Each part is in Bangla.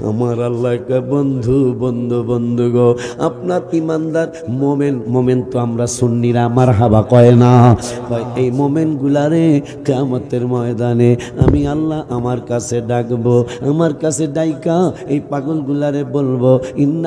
আমার আল্লাহ বন্ধু বন্ধু বন্ধু গো, আপনার ইমানদার মোমেন তো আমরা সুন্নিরা মারহাবা কয় না, এই মোমেন গুলারে কিয়ামতের ময়দানে আমি আল্লাহ আমার কাছে ডাকবো, আমার কাছে ডাইকা এই পাগল গুলারে বলবো,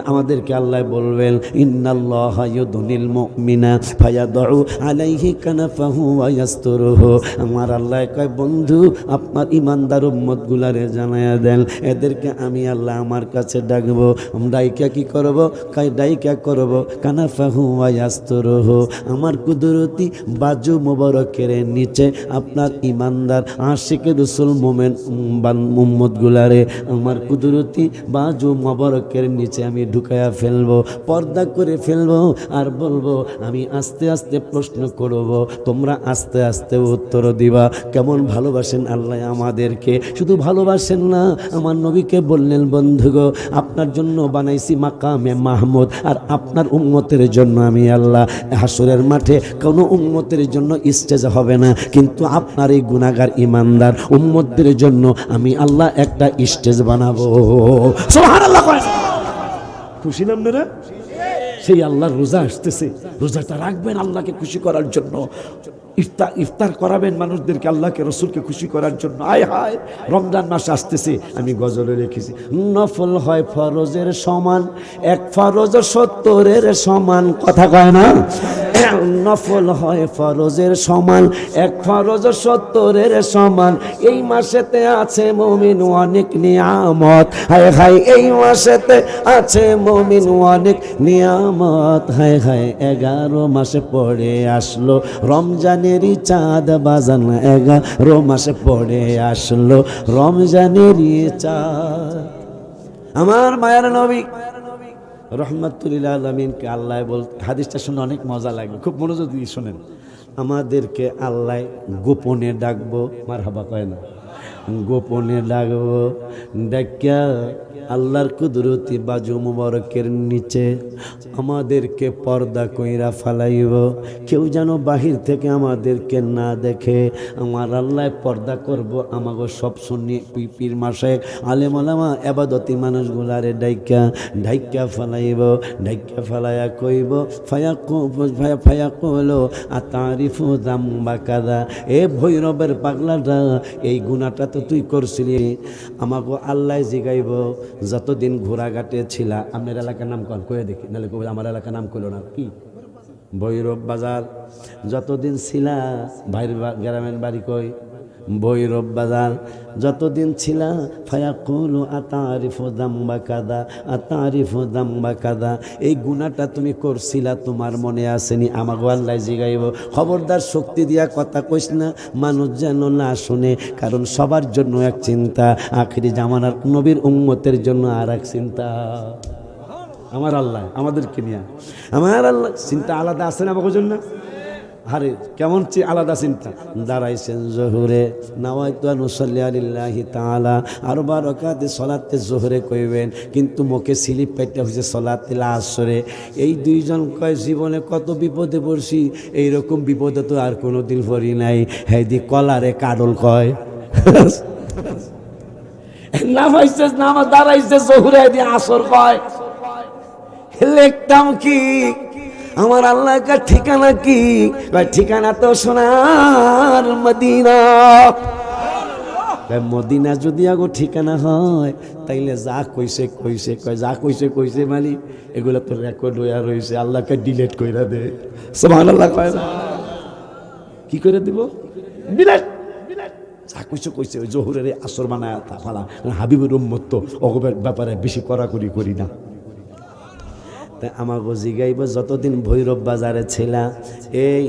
আমাদেরকে আল্লাহ বলবেন ইন্নাল্লাহা ইউদনিল মুমিনা ফায়াদউ আলাইহি কানাফাহু ওয়া ইয়াসতুরুহু। আমার আল্লাহ কয় বন্ধু আপনার ইমানদার উম্মত গুলারে জানায়া দেন, এদেরকে আমি আল্লাহ আমার কাছে ডাকবো, ডাইকা কি করব, কয় ডাইকা করব কানাফাহু ওয়া ইয়াসতুরুহু, আমার কুদরতি বাজু মোবারকের নিচে আপনার ইমানদার আশিক রাসূল মোমেন উম্মত গুলারে আমার কুদরতি বাজু মোবারকের নিচে আমি ঢুকায়া ফেলবো, পর্দা করে ফেলবো, আর বলবো আমি আস্তে আস্তে প্রশ্ন করব, তোমরা আস্তে আস্তে উত্তর দিবা। কেমন ভালোবাসেন আল্লাহ আমাদেরকে, শুধু ভালোবাসেন না, আমার নবীকে বললেন বন্ধুগো আপনার জন্য বানাইছি মাকামে মাহমুদ, আর আপনার উম্মতের জন্য আমি আল্লাহ হাসরের মাঠে কোনো উম্মতের জন্য স্টেজ হবে না, কিন্তু আপনার এই গুনাহগার ইমানদার উম্মতদের জন্য আমি আল্লাহ একটা স্টেজ বানাবো। সুবহানাল্লাহ। খুশি না আপনারা? সেই আল্লাহর রোজা আসতেছে, রোজাটা রাখবেন আল্লাহকে খুশি করার জন্য, ইফতার করাবেন মানুষদেরকে আল্লাহকে রসুলকে খুশি করার জন্য। আয় হায় রমজান মাস আসতেছে, আমি গজলে রেখেছি নফল হয় ফরজের সমান, এক ফরজ 70-এর সমান, কথা কয় না, নফল হয় ফরজের সমান, এক ফরজ 70-এর সমান, এই মাসেতে আছে মুমিন অনেক নিয়ামত, হায় হায় এই মাসেতে আছে মুমিন অনেক নিয়ামত, হায় হায় 11 মাসে পড়ে আসলো রমজানেরই চাঁদ বাজান, 11 মাসে পড়ে আসলো রমজানেরই চাঁদ। আমার মায়ার নবী রহমাতুল আলামিনকে আল্লাহ হাদিসটা শুনে অনেক মজা লাগবে, খুব মনোযোগ দিয়ে শোনেন। আমাদেরকে আল্লাহ গোপনে ডাকবো, মারহাবা কয় না, গোপনে ডাকবো, ডাকিয়া আল্লাহর কুদরতি বাজু মুবারকের নিচে আমাদেরকে পর্দা কইরা ফালাইব, কেউ যেন বাহির থেকে আমাদেরকে না দেখে। আমার আল্লাহ পর্দা করব আমাগো সব সুন্নি পীর মাশায়েখ আলেম ওলামা ইবাদতি মানুষগুলারে ডাইকা ফালাইব, ডাইকা ফালাইয়া কইব ফায়াকুলু আতারিফু যামবা কাযা, এ ভৈরবের পাগলাটা এই গুনাহটা তো তুই করছিলি। আমাগো আল্লাহ জিগাইব যতদিন ঘোড়াঘাটে ছিলা, আপনার এলাকার নাম কন কয়ে দেখি, নাহলে কবে আমার এলাকার নাম কইল না, কি ভৈরব বাজার, যতদিন ছিলা, ভাইয়ের গ্রামের বাড়ি কই ভৈরব বাজার, যতদিন ছিলা ফায়াকুলু আতারিফু যামবা কাযা, আতারিফু যামবা কাযা, এই গুনাহটা তুমি করছিলা তোমার মনে আসেনি। আমাগো আল্লাহ জিগাইব, খবরদার শক্তি দিয়া কথা কইস না, মানুষ যেন না শুনে, কারণ সবার জন্য এক চিন্তা, আখিরি জামানার নবীর উম্মতের জন্য আর এক চিন্তা। আমার আল্লাহ আমাদেরকে নিয়ে, আমার আল্লাহ চিন্তা আলাদা আছে না আমাদের জন্য, আরে কেমন আলাদা চিন্তা। দাঁড়াইছেন জোহরে, নাওয়াইতু আন উসাল্লি আলিল্লাহি তাআলা আরবা রাকাতে সালাতে জোহরে কইবেন, কিন্তু মুখে স্লিপ পাইতে হইছে সালাতে আসরে। এই দুইজন কয় জীবনে কত বিপদে পড়ছি, এইরকম বিপদে তো আর কোনোদিন পড়ি নাই। হেদি কলারে কাডল কয় না পাইছে, নামাজ দাঁড়াইছে জোহরে, হেদি আসর কয়। লিখতাম কি আমার আল্লাহ কা ঠিকানা কি, ঠিকানা তো সোনার মদিনা। মদিনা যদি আগো ঠিকানা হয় তাইলে যা কইছে কইছে, কয় যা কইছে কইছে মালি এগুলো তো রেকর্ড হইয়া রয়েছে, আল্লাহকে ডিলেট কইরা দে। সুবহানাল্লাহ কয় না, কি করে দিব, ডিলেট। যা কইছে কইছে, ওই জোহরের আসর বানায় ফালা, হাবিবের উম্মত তো অগবের ব্যাপারে বেশি কড়াকড়ি করি না। আমাগো জিগাইব যতদিন ভৈরব বাজারে ছিলা, এই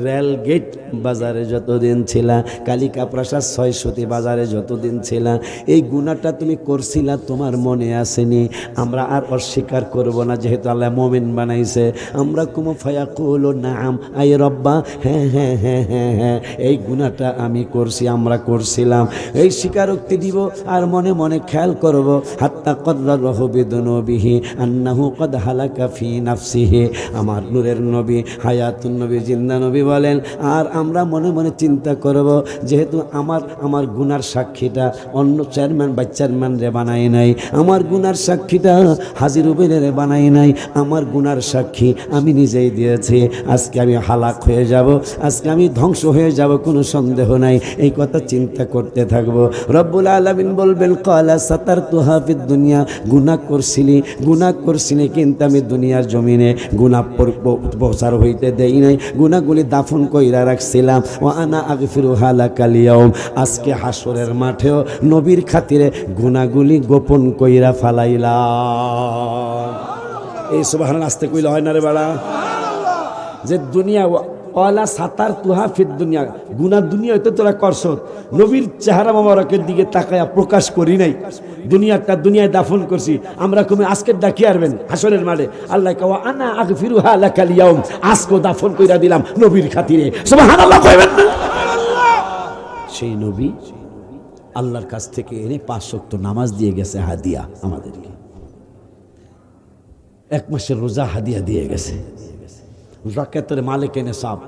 রেল গেট বাজারে যতদিন ছিলা, কালিকা প্রাসাদ ৬০০ বাজারে যতদিন ছিলা, এই গুনাহটা তুমি করছিলা তোমার মনে আসেনি। আমরা আর অস্বীকার করব না, যেহেতু আল্লাহ মুমিন বানাইছে। আমরা কুমু ফায়াকুলু নাম, আই রব্বা, হ্যাঁ হ্যাঁ হ্যাঁ হ্যাঁ হ্যাঁ এই গুনাহটা আমি করছি, আমরা করছিলাম, এই স্বীকারোক্তি দিব। আর মনে মনে খেয়াল করব হাত্তা কদরাহু বিদুনুবিহি আন্নাহু কদ হালাকা ফি নাফসিহি। আমার নূরের নবী, হায়াতুন নবী, জিন্দা নবী বলেন, আর আমরা মনে মনে চিন্তা করব, যেহেতু আমার গুনার সাক্ষীটা অন্য চেয়ারম্যান বা চেয়ারম্যান রে বানাই নাই, আমার গুনার সাক্ষীটা হাজির উবেরে বানাই নাই, আমার গুনার সাক্ষী আমি নিজেই দিয়েছি। আজকে আমি হালাক হয়ে যাব, আজকে আমি ধ্বংস হয়ে যাব, কোনো সন্দেহ নাই। এই কথা চিন্তা করতে থাকবো। রব্বুল আলামিন বলবেন, ক্বালা সাতারতুহা ফিদ দুনিয়া, গুনাহ করছিলি কিন্তু আমি দুনিয়ার জমিনে গুনাহ প্রচার হইতে দেই নাই, গুনাহগুলি দাফন কইরা রাখছিলাম। ওয়া আনা আগফিরুহা লাকাল ইয়াউম, আজকে হাসরের মাঠেও নবীর খাতিরে গুনাহগুলি গোপন কইরা ফালাইলাম। এই সুবহানাল্লাহ আস্তে কইলে হয় না রে বাড়া? যে দুনিয়া ওয়ালা সাতার তুহা ফিদ দুনিয়া, গুনাহ দুনিয়া হইতে তোরা করছ, নবীর চেহারা মোবারকের দিকে তাকায়া প্রকাশ করি নাই, দুনিয়াটা দুনিয়ায় দাফন করছি। আমরা কমে আজকে ডাকি আরবেন হাসরের মাঠে, আল্লাহ কওয়া আনা আগফিরুহা লাকাল ইয়াউম, আজকে দাফন কইরা দিলাম নবীর খাতিরে। সুবহানাল্লাহ কইবেন না? সেই নবী আল্লাহর কাছ থেকে এনে 5 ওয়াক্ত নামাজ দিয়ে গেছে হাদিয়া আমাদেরকে, 1 মাসের রোজা হাদিয়া দিয়ে গেছে। জাকাতের মালিক এনে সব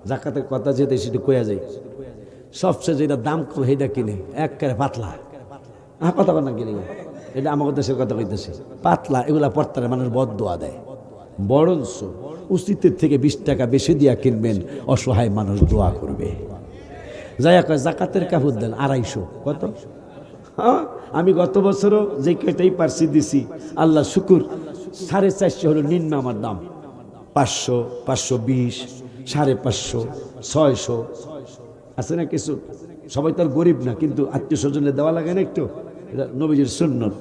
জাকাতের কথা যেতে সেটা কয়া যায়, সবচেয়ে যেটা দাম কম সেইটা কিনে একেবারে পাতলা। কথা বল না কিনে, এটা আমাদের দেশের কথা কইতেছে, পাতলা এগুলা পড়তারে মানুষ বদদোয়া দেয়। বরঞ্চ উচিতের থেকে 20 টাকা বেশি দিয়া কিনবেন, অসহায় মানুষ দোয়া করবে। যাই কয় জাকাতের কাপড় দেন 250। কত? হ্যাঁ, আমি গত বছরও যে কয়টাই পারছি দিছি, আল্লাহ শুকুর। 450 হলো নিম্ন আমার দাম, 500, 520, 550, 600 আছে না কিছু। সবাই তো আর গরিব না, কিন্তু আত্মীয় স্বজনে দেওয়া লাগে না একটু, এটা নবীজির সুন্নত।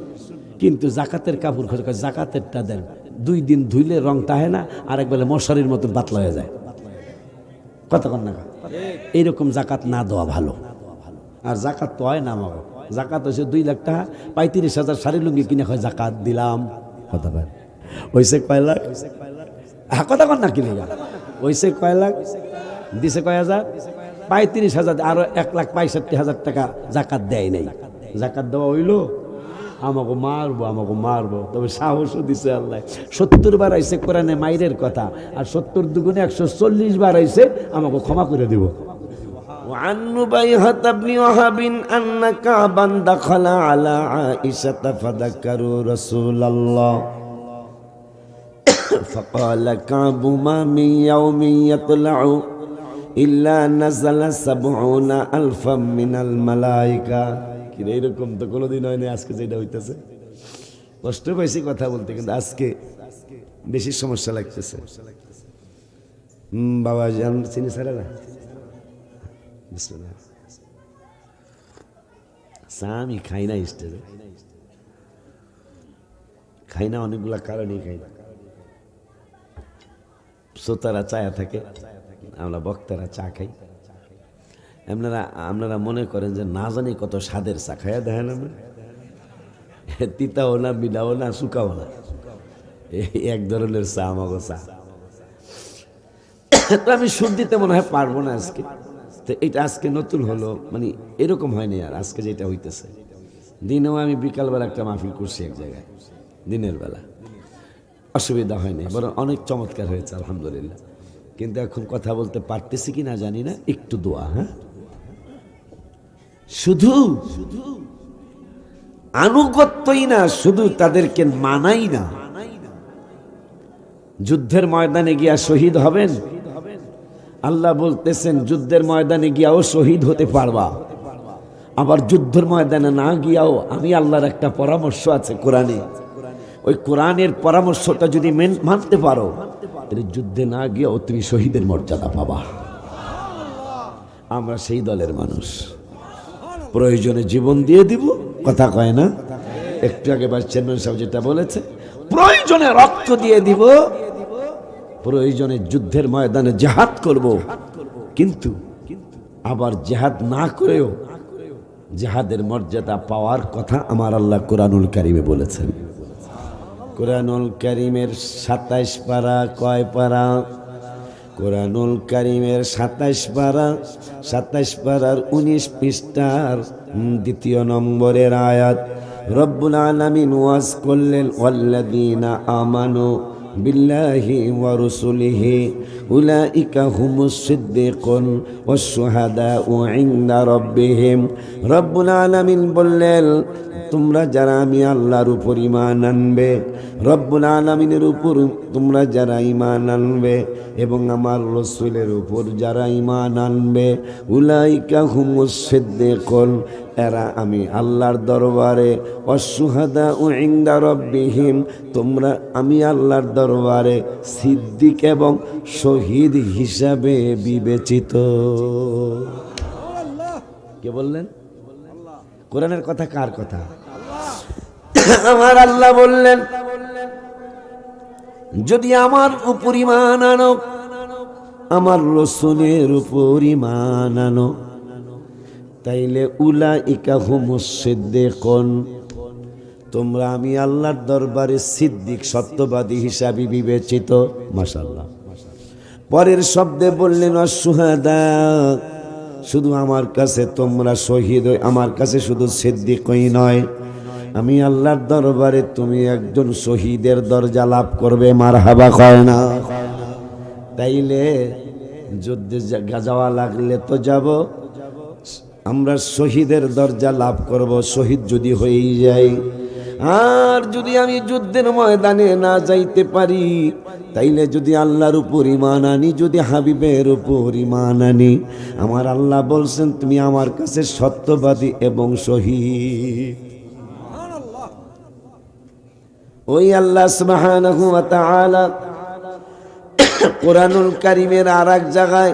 কিন্তু জাকাতের কাপড় খোঁজ, জাকাতেরটা দেন, 2 দিন ধুইলে রং তাহে না, আর একবেলা মশারির মতো পাতলা হয়ে যায়। কতক্ষণ না এইরকম জাকাত না দেওয়া ভালো। আর জাকাত তো হয় না আমার, জাকাত হয়েছে 2 লাখ টাকা, 35,000 শাড়ি লুঙ্গি কিনে হয় জাকাত দিলাম। কথা বল হয়েছে কয় লাখ? কথা কন না কিনে হয়েছে কয় লাখ? দিছে কয় হাজার? 35,000, আরো 1,65,000 টাকা জাকাত দেয় নাই। জাকাত দেওয়া হইলো, আমাকে মারবো। তবে সাহসও দিছে আল্লাহ। 70 বার আইছে কোরআনে মাইরের কথা, আর 70 দুগুণে 140 বার আইছে আমাকে ক্ষমা করে দিব। وعن نبيهة بن وهب أن كعبا دخل على عائشة فذكروا رسول الله فقال كعب ما من يوم يطلع إلا نزل 70,000 من الملائكة। এরকম তো কোনোদিন হয়নি, আজকে যেটা হইতেছে কষ্ট পাইছি কথা বলতে, কিন্তু আজকে বেশি সমস্যা লাগতেছে। বাবা জান চিনি ছাড়া না চা আমি খাই না, স্টেজে খাই না, অনেকগুলা কারণেই খাই না। শ্রোতারা চায়া থাকে, আমরা বক্তারা চা খাই। আপনারা মনে করেন যে না জানি কত স্বাদের চা খাইয়া দেখেন, আমরা তিতাও না, বিলাও না, শুকাও না, এক ধরনের চা আমাকে চা। তো আমি সুর দিতে মনে হয় পারবো না আজকে। তো এটা আজকে নতুন হলো, মানে এরকম হয়নি। আর আজকে যেটা হইতেছে, দিনেও আমি বিকালবেলা একটা মাহফিল করছি এক জায়গায়, দিনের বেলা অসুবিধা হয়নি, বরং অনেক চমৎকার হয়েছে আলহামদুলিল্লাহ। কিন্তু এখন কথা বলতে পারতেছি কি না জানি না, একটু দোয়া। হ্যাঁ, শুধু আনুগত্যই না, শুধু তাদেরকে মানাই না, যুদ্ধের ময়দানে গিয়া শহীদ হবেন। আল্লাহ বলতেছেন যুদ্ধের ময়দানে গিয়াও শহীদ হতে পারবা, আবার যুদ্ধের ময়দানে না গিয়াও আমি আল্লাহর একটা পরামর্শ আছে কোরআনে, ওই কোরআনের পরামর্শটা যদি মানতে পারো, তাহলে যুদ্ধে না গিয়াও তুমি শহীদের মর্যাদা পাবা। আমরা সেই দলের মানুষ, প্রয়োজনে জীবন দিয়ে দিব, কথা কয় না। একটু আগে চেয়ারম্যান সাহেব যেটা বলেছে, প্রয়োজনে রক্ত দিয়ে দিব, প্রয়োজনে যুদ্ধের ময়দানে জিহাদ করব। কিন্তু আবার জিহাদ না করেও জিহাদের মর্যাদা পাওয়ার কথা আমার আল্লাহ কোরআনুল কারিমে বলেছেন। কোরআনুল কারিমের 27 পারা, কয় পারা? কোরআনুল কারিমের 27 পারা, 27 পারার 19 পৃষ্ঠার 2 নম্বরের আয়াত। রব্বুল আলামিন ওয়াজ করলেন, ওয়াল্লাযীনা আমানু বিল্লাহি ওয়া রাসূলিহি উলাইকা হুমুস সিদ্দিকুন ওয়াস শুহাদাউ ইনদা রাব্বিহিম। রব্বুল আলামিন বললেন, তোমরা যারা আমি আল্লাহর উপর ঈমান আনবে, রব্বুল আলামিনের উপর তোমরা যারা ঈমান আনবে এবং আমার রাসূলের উপর যারা ঈমান আনবে, উলাইকা হুমুস সিদ্দিকুন, এরা আমি আল্লাহর দরবারে, ওয়াসশুহাদাউ ইনদা রাব্বিহিম, তোমরা আমি আল্লাহর দরবারে সিদ্দিক এবং শহীদ হিসাবে বিবেচিত। কে বললেন? কোরআনের কথা কার কথা? আমার আল্লাহ বললেন, যদি আমার উপর ঈমান আনো, আমার রাসূলের উপর ঈমান আনো, তাইলে উলাইকা হুমুস সিদ্দিকুন, তোমরা আমি আল্লাহর দরবারে সিদ্দিক সত্যবাদী হিসাবে বিবেচিত। মাশাআল্লাহ। পরের শব্দে বললেন অশুহাদা, শুধু আমার কাছে তোমরা শহীদ, আমার কাছে শুধু সিদ্দিকই নয়, আমি আল্লাহর দরবারে তুমি একজন শহীদের দরজা লাভ করবে। মারহাবা কয় না? তাইলে যুদ্ধে যাওয়া লাগলে তো যাব, আমরা শহীদের দরজা লাভ করব শহীদ যদি হয়েই যাই। আর যদি আমি যুদ্ধের ময়দানে না যাইতে পারি, তাইলে যদি আল্লাহর উপর ঈমান আনি, যদি হাবিবের উপর ঈমান আনি, আমার আল্লাহ বলছেন তুমি আমার কাছে সত্যবাদী এবং শহীদ। ওই আল্লাহ সুবহানাহু ওয়া তাআলা কোরআনুল কারীমের আরেক জায়গায়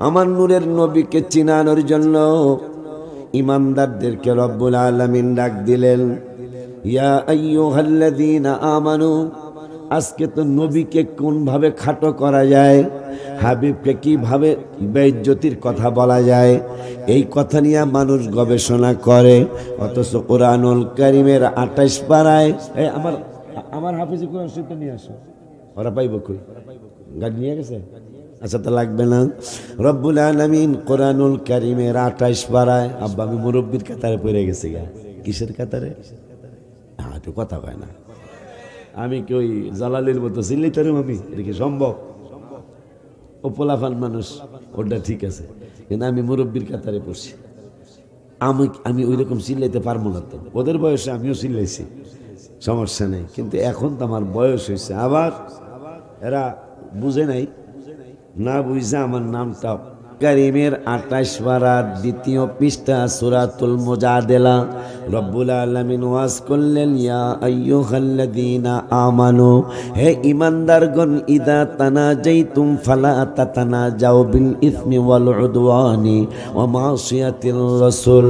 আমার নূরের নবীকে চিনানোর জন্য ইমানদারদেরকে রব্বুল আলামিন ডাক দিলেন, ইয়া আইয়ুহাল্লাযীনা আমানু। আজকে তো নবীকে কোন ভাবে খাটো করা যায়, হাবিবকে কিভাবে বেইজ্জতির কথা বলা যায়, এই কথা নিয়ে মানুষ গবেষণা করে। অথচ কোরআনুল কারীমের 28 পারায় আমার হাফিজ কোরআন শরীফ নিয়ে আসো। ওরা পাইব কই? গাড়ি নিয়ে গেছে? আচ্ছা, তা লাগবে না। রব্বুল আলামিন কোরআনুল কারীমের 28 পারায়, আব্বা আমি মুরব্বির কাতারে পড়ে গেছি গা। কিসের কাতারে? তো কথা হয় না, আমি কি ওই জালালের মতো চিল্লাইতে পারি? আমি এটা কি সম্ভব? ও পোলাফান মানুষ, ওটা ঠিক আছে, কিন্তু আমি মুরব্বির কাতারে পড়ছি। আমি ওই রকম চিল্লাইতে পারবো না। তো ওদের বয়সে আমিও চিল্লাইছি, সমস্যা নেই, কিন্তু এখন তো আমার বয়স হয়েছে। আবার এরা বুঝে নাই, না বুঝে আমার নামটা কারীমের 28 পারা 2 পৃষ্ঠা সূরাতুল মুজাদেলা রব্বুল আলামিন ওয়াজ করলেন, ইয়া আইয়ুহাল্লাযীনা আমানু, হে ঈমানদারগণ, ইদা তানাজাইতুম ফালা তাতানাজাউ বিল ইসমি ওয়াল উদওয়ানি ওয়া মাসিয়াতির রাসূল।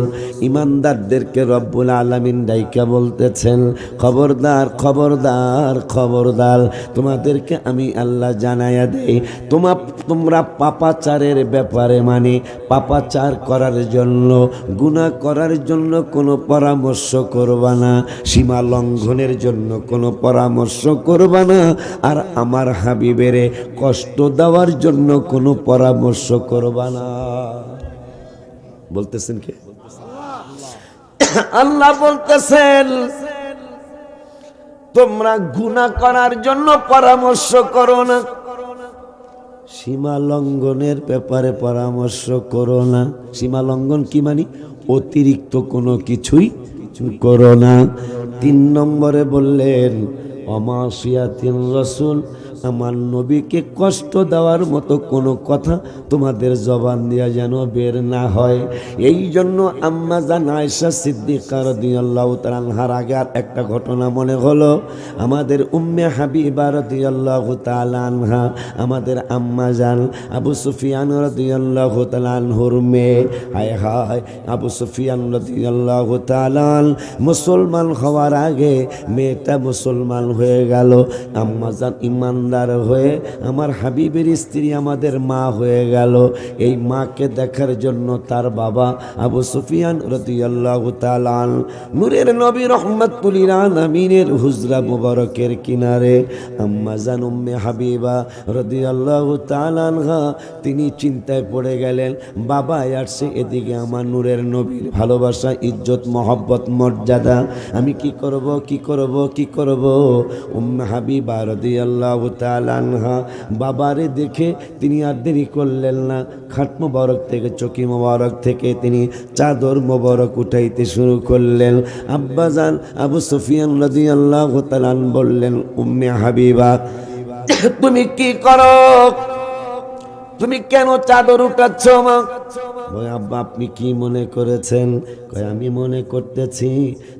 ঈমানদারদেরকে রব্বুল আলামিন ডাইকা বলতেছেন, খবরদার খবরদার খবরদার, তোমাদেরকে আমি আল্লাহ জানায়া দেই, তোমরা পাপাচারের ব্যাপারে, মানে পাপাচার করার জন্য, গুনাহ করার জন্য কোনো পরামর্শ করবা না, সীমা লঙ্ঘনের জন্য কোনো পরামর্শ করবা না, আর আমার হাবিবেরে কষ্ট দেওয়ার জন্য কোনো পরামর্শ করবা না। বলতেছেন কে? আল্লাহ বলতেছেন, তোমরা গুনাহ করার জন্য পরামর্শ করো না, সীমা লঙ্ঘনের ব্যাপারে পরামর্শ করো না। সীমা লঙ্ঘন কি মানে? অতিরিক্ত কোনো কিছুই করো না। 3 নম্বরে বললেন, অমাসিয়াতির রাসূল, আমার নবীকে কষ্ট দেওয়ার মতো কোনো কথা তোমাদের জবান দিয়া যেন বের না হয়। এই জন্য আম্মা জান আয়েশা সিদ্দিকা রাদিয়াল্লাহু তাআলা আনহার আগে আর একটা ঘটনা মনে হলো। আমাদের উম্মে হাবিবা রাদিয়াল্লাহু তাআলা আনহা, আমাদের আম্মা জান আবু সুফিয়ান রাদিয়াল্লাহু তাআলা আনহুর মেয়ে, হায় হায়, আবু সুফিয়ান রাদিয়াল্লাহু তাআলা মুসলমান হওয়ার আগে মেয়েটা মুসলমান হয়ে গেল। আম্মা জান ইমান ইমানদার হয়ে আমার হাবিবের স্ত্রী আমাদের মা হয়ে গেল। এই মাকে দেখার জন্য তার বাবা আবু সুফিয়ান রাদিয়াল্লাহু তাআলা নূরের নবী রাহমাতুল লিল আলামিনের হুজরা মুবারকের কিনারে আম্মা জান উম্মে হাবিবা রাদিয়াল্লাহু তাআলা আনহা তিনি চিন্তায় পড়ে গেলেন, বাবা আসছে এদিকে আমার নূরের নবীর ভালোবাসা, ইজ্জত, মহব্বত, মর্যাদা, আমি কি করব কি করব কি করব। উম্মে হাবিবা রাদিয়াল্লাহু তাআলা আনহা বাবারে দেখে তিনি আর দেরি করলেন না, খাট মোবারক থেকে চকি মোবারক থেকে তিনি চাদর মোবারক উঠাইতে শুরু করলেন। আব্বাজান আবু সুফিয়ান রাদিয়াল্লাহু তাআলা বললেন, উম্মে হাবিবা তুমি কি করো, তুমি কেন চাদর উঠাচ্ছ মা? আব্বা আপনি কি মনে করেছেন? কয় আমি মনে করতেছি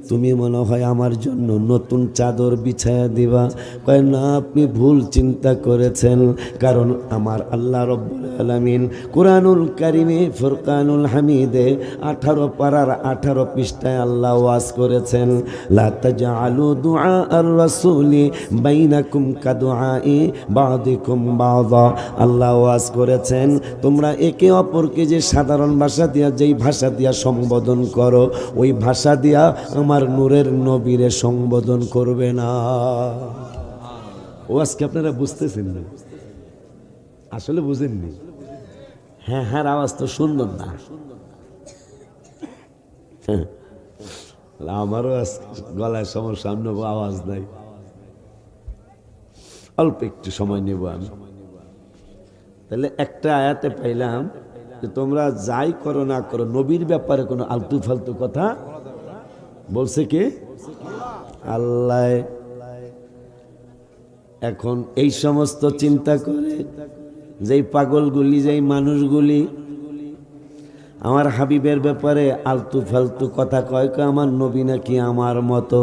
তুমি মনে হয় আমার জন্য নতুন চাদর বিছায়া দিবা। কয় না, আপনি ভুল চিন্তা করেছেন, কারণ আমার আল্লাহ রব্বুল আলামিন কুরআনুল কারিমে ফুরকানুল হামিদে 18 পারার 18 পৃষ্ঠায় আল্লাহ ওয়াজ করেছেন, লা তাজআলু দুআ আর রাসূলি বাইনাকুম কাদুআই বাদিকুম বাযা। আল্লাহ ওয়াজ করেছেন তোমরা একে অপরকে যে সাধারণ ভাষা দিয়া যেই ভাষা দিয়া সম্বোধন করো, ওই ভাষা দিয়া আমার নূরের নবীরে সম্বোধন করবে না। ও আজকে আপনারা বুঝতেছেন না, আসলে বুঝেননি। হ্যাঁ হ্যাঁ আওয়াজ তো সুন্দর না, আমারও গলায় সমস্যা, নেব আওয়াজ নাই, অল্প একটু সময় নেব আমি। তাহলে একটা আয়াতে পাইলাম যে তোমরা যাই করো না করো নবীর ব্যাপারে কোনো আলতু ফালতু কথা বলছে কে? আল্লাহ। এখন এই সমস্ত চিন্তা করে যেই পাগলগুলি, যেই মানুষগুলি আমার হাবিবের ব্যাপারে আলতু ফালতু কথা কয়, আমার নবী নাকি আমার মতো,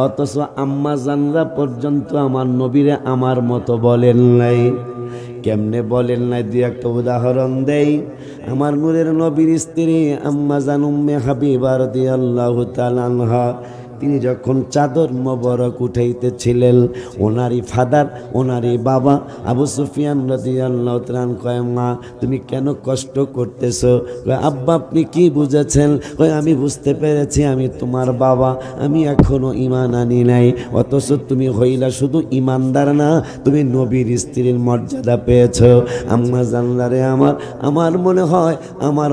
অথচ আম্মা জানরা পর্যন্ত আমার নবীরে আমার মতো বলেন নাই। কেমনে বলেন নাই? দুই একটা উদাহরণ দেই। আমার নূরের নবীর স্ত্রী আম্মা জান উম্মে হাবিবা রাদিয়াল্লাহু তাআলা আনহা তিনি যখন চাদর মোবারক উঠাইতেছিলেন, ওনারই ফাদার, ওনারই বাবা আবু সুফিয়ান রাদিয়াল্লাহু তাআলা কয়, মা তুমি কেন কষ্ট করতেছো? কয়, আব্বা আপনি কি বুঝেছেন? কয়, আমি বুঝতে পেরেছি আমি তোমার বাবা, আমি এখনো ঈমান আনি নাই, অথচ তুমি হইলা শুধু ঈমানদার না, তুমি নবীর স্ত্রীর মর্যাদা পেয়েছো। আম্মা জানলারে আমার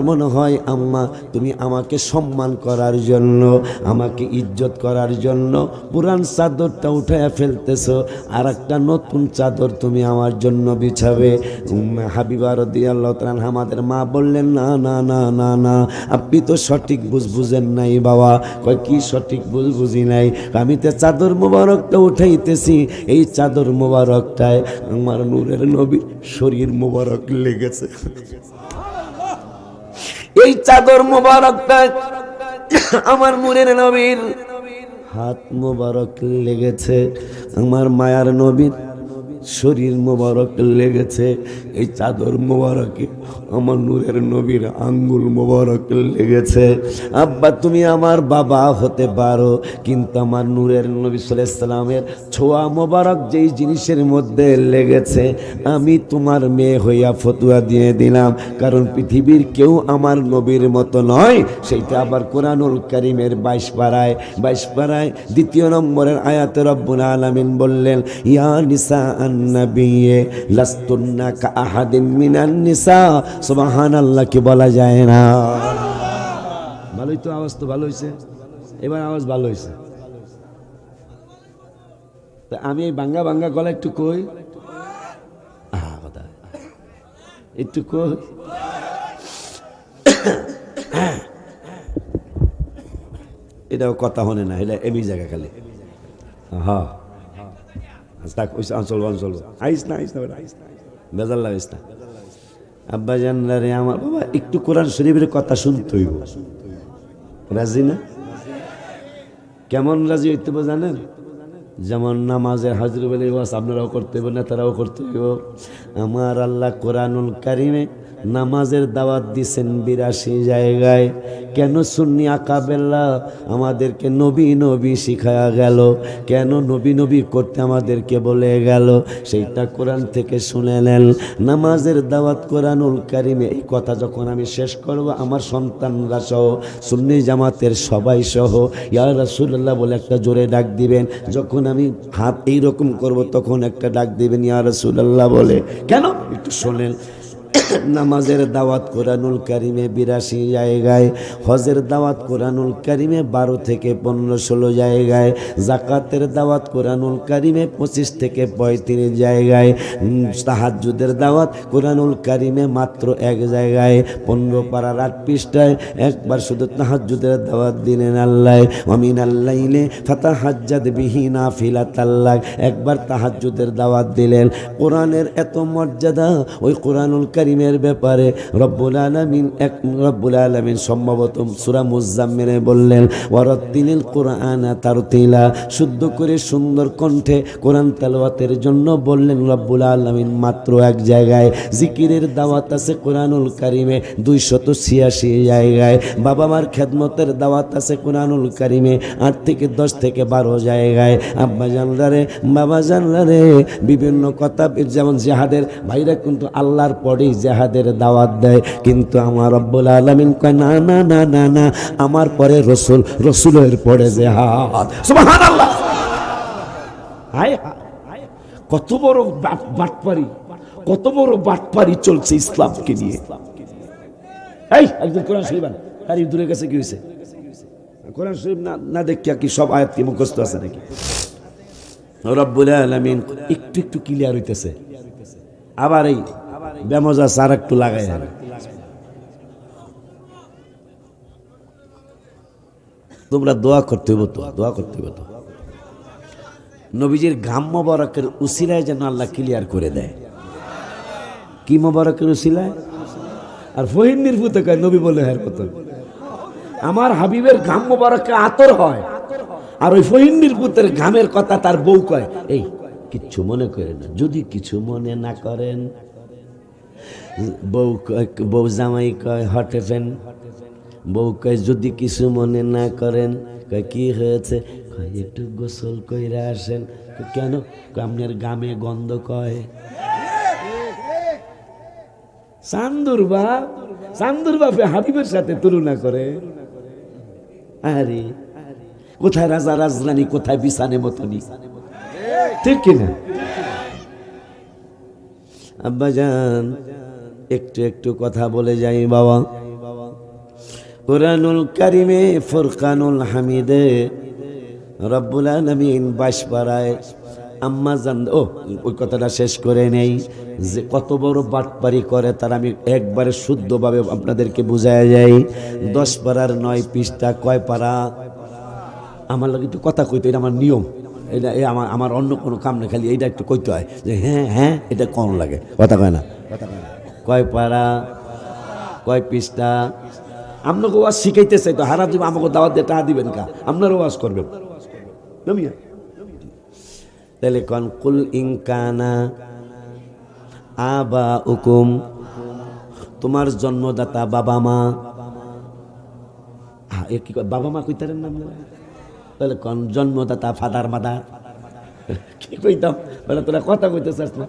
মনে হয় আম্মা তুমি আমাকে সম্মান করার জন্য, আমাকে ইজ্জত করার জন্য পুরান চাদরটা উঠাইয়া ফেলতেছো, আর একটা নতুন চাদর তুমি আমার জন্য বিছাবে। হাবিবা রাদিয়াল্লাহু তাআলা আমাদের মা বললেন, না না না না না, আপনি তো সঠিক বুঝেন নাই বাবা। কয়, কি সঠিক বুঝি নাই? আমি তো চাদর মোবারকটা উঠাইতেছি, এই চাদর মোবারকটায় আমার নূরের নবীর শরীর মোবারক লেগেছে। এই চাদর মোবারকটায় আমার নূরের নবীর হাত মোবারক লেগেছে, আমার মায়ার নবীর শরীর মোবারক লেগেছে। এই চাদর মোবারকে আমার নূরের নবীর আঙ্গুল মোবারক লেগেছে। আব্বা তুমি আমার বাবা হতে পারো, কিন্তু আমার নূরের নবী সাল্লাল্লাহু আলাইহি সাল্লামের ছোঁয়া মোবারক যেই জিনিসের মধ্যে লেগেছে, আমি তোমার মেয়ে হইয়া ফতুয়া দিয়ে দিলাম, কারণ পৃথিবীর কেউ আমার নবীর মতো নয়। সেইটা আবার কোরআনুল কারীমের 22 পারায় 2 নম্বরের আয়াতে রব্বুল আলামিন বললেন, ইয়া নিসা আন-নাবিয়্যে লাস্তুন্না কাআহাদিন মিনান নিসা। সুবহানাল্লাহ, কি বলা যায় না? ভালোই তো, আওয়াজ তো ভালো হয়েছে, এবার আওয়াজ ভালো হয়েছে। তা আমি এই বাঙ্গা গলা একটু কই, একটু কই। এটাও কথা হনে না, এটা এমনি জায়গা খালি। হ্যাঁ অঞ্চল আইস না বেজার লাগিস না। আব্বা জানলারে আমার বাবা একটু কোরআন শরীফের কথা শুনতে হইব, রাজি না? কেমন রাজি হইতে হবে জানেন? যেমন নামাজের হাজির বলে আপনারাও করতে হইব, নেতারাও করতে হইব। আমার আল্লাহ কোরআনুল কারিমে নামাজের দাওয়াত দিছেন 82 জায়গায়। কেন সুন্নি আকাবেল্লা আমাদেরকে নবী নবী শিখায়া গেল, কেন নবী নবী করতে আমাদেরকে বলে গেল, সেইটা কোরআন থেকে শুনে নেন। নামাজের দাওয়াত কোরআনুল কারিমে। এই কথা যখন আমি শেষ করব, আমার সন্তানরা সহ, সুন্নি জামাতের সবাই সহ ইয়া রাসূলুল্লাহ বলে একটা জোরে ডাক দিবেন। যখন আমি হাত এইরকম করব তখন একটা ডাক দিবেন ইয়া রাসূলুল্লাহ বলে। কেন একটু শোনেন। নামাজের দাওয়াত কোরআনুল কারিমে 82 জায়গায়, হজের দাওয়াত কোরআনুল কারিমে 12 থেকে 15-16 জায়গায়, জাকাতের দাওয়াত কোরআনুল কারিমে 25 থেকে 35 জায়গায়, তাহাজ্জুদের দাওয়াত কোরআনুল কারিমে মাত্র 1 জায়গায়, 15 পারার 8 পৃষ্ঠায় একবার শুধু তাহাজ্জুদের দাওয়াত দিলেন আল্লাহ। ওয়ামিনাল লাইলি ফাতাহাজ্জাদ বিহি নাফিলাতাল্লাহ, একবার তাহাজ্জুদের দাওয়াত দিলেন। কোরআনের এত মর্যাদা ওই কোরআনুল কারীমের ব্যাপারে রব্বুল আলামিন সম্ভবত সূরা মুজাম্মিলে বললেন ওয়ারাত্তিলিল কুরআনা তারতিলা, শুদ্ধ করে সুন্দর কণ্ঠে কোরআন তেলাওয়াতের জন্য বললেন রব্বুল আলামিন। মাত্র 1 জায়গায় জিকিরের দাওয়াত আছে কোরআনুল কারীমে 286 জায়গায়, বাবা মার খেদমতের দাওয়াত আছে কোরআনুল কারীমে 8 থেকে 10 থেকে 12 জায়গায়। আব্বা জানলারে বাবা জানলারে বিভিন্ন কথা, যেমন জিহাদের ভাইরা কিন্তু আল্লাহর পরেই জিহাদের দাওয়াত দেয়, কিন্তু আমার রব্বুল আলামিন কয় না না না না না, আমার পরে রসুল, রসুলের পরে জিহাদ। সুবহানাল্লাহ। হায় হায়, কত বড় বাটপারি, কত বড় বাটপারি চলছে ইসলামকে নিয়ে। এই একজন কোরআন শরীফ আর দূরে গেছে, কি হয়েছে? কোরআন শরীফ না দেখিয়া কি সব আয়াত কি মুখস্থ আছে নাকি? রব্বুল আলামিন একটু একটু ক্লিয়ার হইতেছে, আবার এই বেমজা সার একটু লাগাই। তোমরা দোয়া করতে হইব তো, দোয়া করতে হইব তো, নবীজির ঘাম মোবারকের উসিলায় যেন আল্লাহ ক্লিয়ার করে দেয়। কি মোবারকের উসিলায়? আর ফহিম নির্ভূত কয় নবী বলে হ্যাঁ কত আমার হাবিবের ঘাম মোবারকে আতর হয়, আর ওই ফহিম নির্ভূতের ঘামের কথা তার বউ কয় এই কিচ্ছু মনে করেন না, যদি কিছু মনে না করেন। বউ জামাই কয় হটেফেন, বউ কয় যদি কিছু মনে না করেন। কয় কি হয়েছে? কয় একটু গোসল কইরা আসেন। কেন? আপনার গামে গন্ধ। কয় চান্দুর বাপে হাবিবের সাথে তুলনা করে। আরে কোথায় রাজা রাজরানী, কোথায় বিছানে মতনি, ঠিক কিনা? আব্বাজান একটু একটু কথা বলে যাই বাবা। কুরআনুল কারীমে ফুরকানুল হামিদে রব্বুল আলামিন 22 পারায় আম্মা জান, ওই কথাটা শেষ করে নেই যে কত বড় বাটপারি করে তার আমি একবারে শুদ্ধভাবে আপনাদেরকে বুঝায় যাই। 10 পারার 9 পৃষ্ঠা। কয় পারা? আমার লাগে একটু কথা কইতে, এটা আমার নিয়ম, এটা আমার অন্য কোনো কাম নেই, খালি এইটা একটু কইতে হয় যে হ্যাঁ হ্যাঁ এটা কোন লাগে, কথা কয় না। কয় পারা, কয় পৃষ্ঠা? আপনাকে ওয়াজ শিখাইতে চাই তো, হারা দিব আমাকে দাওয়াত দিয়ে টাকা দিবেন কা, আপনার ওয়াজ করবেন। তাহলে কন কুল ইনকানা আবা উকুম, তোমার জন্মদাতা বাবা মা। কি বাবা মা কইতারেন না? তাহলে কন জন্মদাতা ফাদার মাদার। কি কইতাম বলে তোরা কথা কইতে চাস না?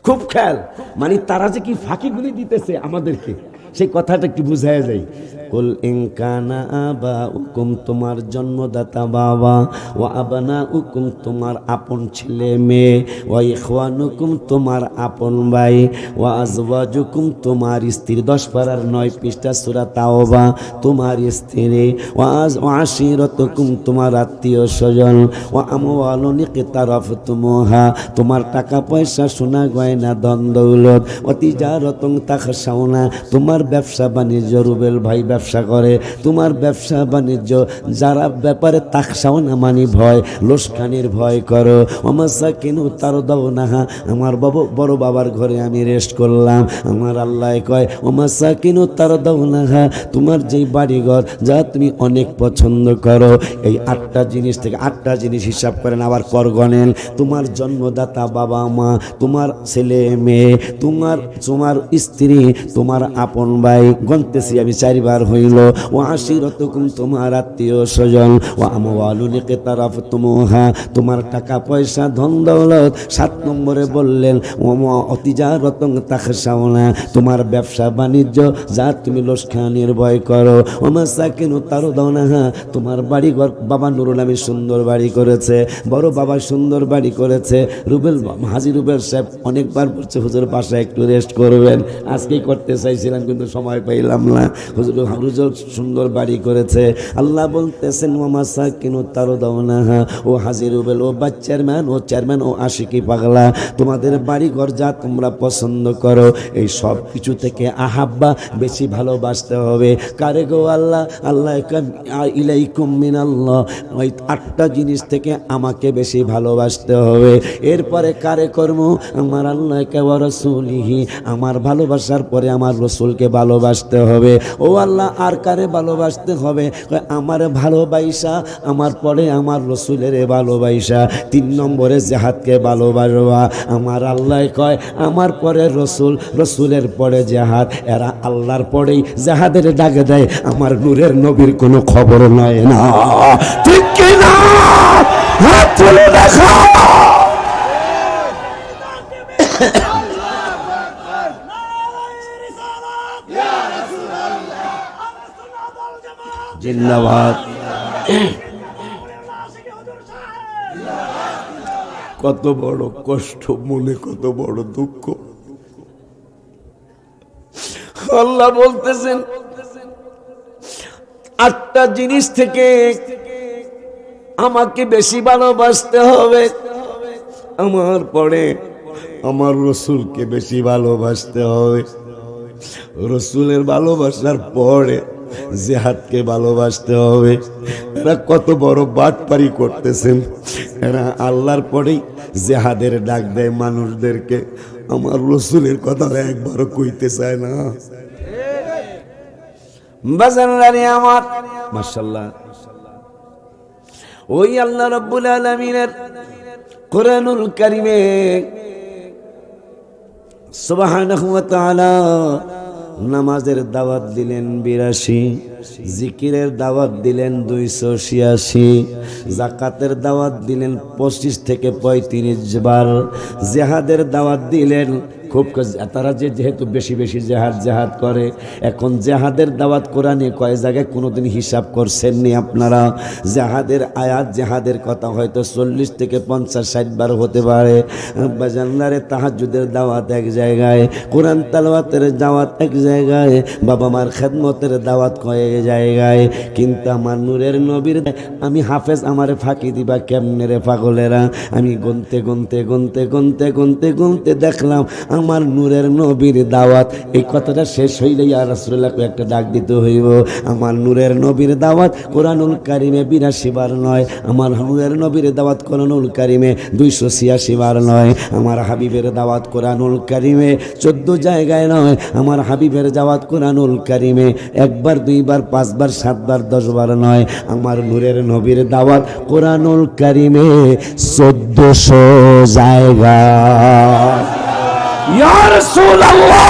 খুব খেয়াল, মানে তারা যে কি ফাঁকিগুলি দিতেছে আমাদেরকে, সেই কথাটা একটু বুঝায় যায়। কুল ইনকানা আবা উকুম, তোমার জন্মদাতা বাবা, ও আবানা উকুম, তোমার আপন ছেলে মেয়ে, ও ইখওয়ানুকুম, তোমার আপন ভাই, ও আজওয়াজুকুম, তোমার স্ত্রী। 10 পারার 9 পৃষ্ঠা সূরা তাওবা, তোমার স্ত্রী। ও আশিরাতুকুম, তোমার আত্মীয় স্বজন। ও আমওয়ালুন ইকতারাফতুমুহা, তোমার টাকা পয়সা সোনা গয়না ধন দৌলত। ও তিজারাতুন তাখশাউনা, তোমার তোমার ব্যবসা বাণিজ্য, রুবেল ভাই ব্যবসা করে, তোমার ব্যবসা বাণিজ্য যারা ব্যাপারে তাকসাও না মানি ভয়, লোসখানির ভয় করো। ওমাসা কিনু তার দাও না, আমার বড় বাবার ঘরে আমি রেস্ট করলাম, আমার আল্লাহ কয় ওমাসা কিনু তার দাও না, তোমার যেই বাড়িঘর যা তুমি অনেক পছন্দ করো, এই 8টা জিনিস থেকে 8টা জিনিস হিসাব করেন, আবার কর গণেন। তোমার জন্মদাতা বাবা মা, তোমার ছেলে মেয়ে, তোমার স্ত্রী, তোমার আপন ভাই, গণতেছি আমি 4 বার হইল, ও আশিরতুকুম তোমার আত্মীয় স্বজন, ও আমওয়ালুন ইকতারাফতুমুহা তোমার টাকা পয়সা ধন দৌলত। 7 নম্বরে বললেন ও তিজারাতুন তাখশাউনা তোমার ব্যবসা বাণিজ্য যা তুমি লোসখানির ভয় করো। ও মাসাকিনু তারদাউনাহা তোমার বাড়ি ঘর, বাবা নুরুল আমিন সুন্দর বাড়ি করেছে, বড় বাবা সুন্দর বাড়ি করেছে, রুবেল হাজি রুবেল সাহেব অনেকবার বলছে হুজুর বাসায় একটু রেস্ট করবেন, আজকেই করতে চাইছিলাম কিন্তু সময় পাইলাম না। হুজুর সুন্দর বাড়ি করেছে। আল্লাহ বলতেছেন ও মাসাকিনু তারদাউনাহা ও হাজি রুবেল, ও চেয়ারম্যান, ও আশিকি পাগলা, তোমাদের বাড়ি ঘর যা তোমরা পছন্দ করো, এই সব কিছু থেকে আহাব্বা বেশি ভালোবাসতে হবে কারে গো? আল্লাহ। আল্লাহ ইলাইকুম মিনাল্লাহ, ওই 8টা জিনিস থেকে আমাকে বেশি ভালোবাসতে হবে। এরপরে কারে কর্ম? আমার আল্লাহ কে ওয়া রাসূলিহি, আমার ভালোবাসার পরে আমার রসুলকে ভালোবাসতে হবে। ও আল্লাহ আর কারে ভালোবাসতে হবে? আমার ভালোবাসা, আমার পরে আমার রসুলের ভালোবাসা। 3 নম্বরে জিহাদকে ভালোবাসা। আমার আল্লাহ কয় আমার পরে রসুল, রসুলের পরে জিহাদ, এরা আল্লাহর পরেই জিহাদের ডাকে দেয়, আমার নূরের নবীর কোনো খবর নয় না, ঠিক কি না? হাত তুলে দেখা। জিন্দাবাদ। কত বড় কষ্ট মনে, কত বড় দুঃখ। আল্লাহ বলতেছেন 8টা জিনিস থেকে আমাকে বেশি ভালোবাসতে হবে, আমার পরে আমার রসুলকে বেশি ভালোবাসতে হবে, রসুলের ভালোবাসার পরে জিহাদকে ভালোবাসতে হবে। এরা কত বড় বাটপারি করতেছেন, এরা আল্লাহর পরেই জিহাদের ডাক দেয় মানুষদেরকে, আমার রসুলের কথা একবারও কইতে চায় না। বাজানরানি আমার মাশাআল্লাহ, ওই আল্লাহ রাব্বুল আলামিনের কোরআনুল কারীমে সুবহানাহু ওয়া তাআলা নামাজের দাওয়াত দিলেন 82, জিকিরের দাওয়াত দিলেন 286, যাকাতের দাওয়াত দিলেন 25 থেকে 35 বার, জিহাদের দাওয়াত দিলেন খুব। তারা যেহেতু বেশি বেশি জেহাদ করে, এখন জেহাদের দাওয়াত কোরআনে কয় জায়গায় কোনোদিন হিসাব করছেননি আপনারা? জেহাদের আয়াত, জেহাদের কথা হয়তো 40 থেকে 50-60 বার হতে পারে। বাজানদারে তাহাজ্জুদের দাওয়াত এক জায়গায়, কোরআন তালাওয়াতের দাওয়াত এক জায়গায়, বাবা মার খেদমতের দাওয়াত কয়েক জায়গায়, কিন্তু আমার নূরের নবীর আমি হাফেজ, আমারে ফাঁকি দিবা কেমনে রে পাগলেরা? আমি গুনতে দেখলাম আমার নূরের নবীর দাওয়াত। এই কথাটা শেষ হইলে ইয়া রাসূলুল্লাহ একটা ডাক দিতে হইব। আমার নূরের নবীর দাওয়াত কোরআনুল কারিমে 82 বার নয়, আমার নূরের নবীর দাওয়াত কোরআনুল কারিমে 286 বার নয়, আমার হাবিবের দাওয়াত কোরআনুল কারিমে 14 জায়গায় নয়, আমার হাবিবের দাওয়াত কোরআনুল কারিমে 1 বার 2 বার 5 বার 7 বার 10 বার নয়, আমার নূরের নবীর দাওয়াত কোরআনুল কারিমে 1400 জায়গায়। ইয়া রাসূলুল্লাহ,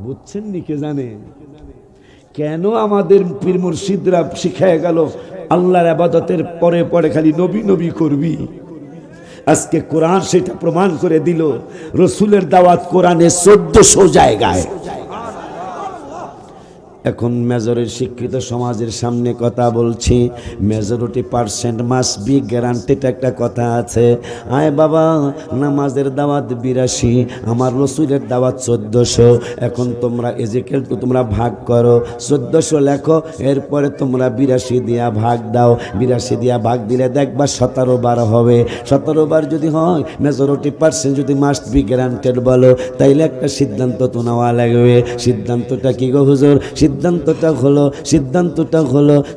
বুঝছেন নি? কে জানে কেন আমাদের পীর মুর্শিদরা শিখায় গেল আল্লাহর ইবাদতের পরে পরে খালি নবী নবী করবি? আজকে কোরআন সেটা প্রমাণ করে দিল। রসুলের দাওয়াত কোরআনে 1400 জায়গায়। এখন মেজরের শিক্ষিত সমাজের সামনে কথা বলছি, majority percent must be guaranteed একটা কথা আছে। আয় বাবা, নামাজের দাওয়াত 82, আমার রসুলের দাওয়াত 1400। এখন তোমরা এজিকেল তো তোমরা ভাগ করো, 1400 লেখো, এরপরে তোমরা 82 দিয়া ভাগ দাও। 82 দিয়া ভাগ দিলে দেখবা 17 বার হবে। 17 বার যদি হয়, মেজরিটি পার্সেন্ট যদি মাস্ট বি গ্যারান্টেড বলো, তাইলে একটা সিদ্ধান্ত তো নেওয়া লাগবে। সিদ্ধান্তটা কি গো হুজুর?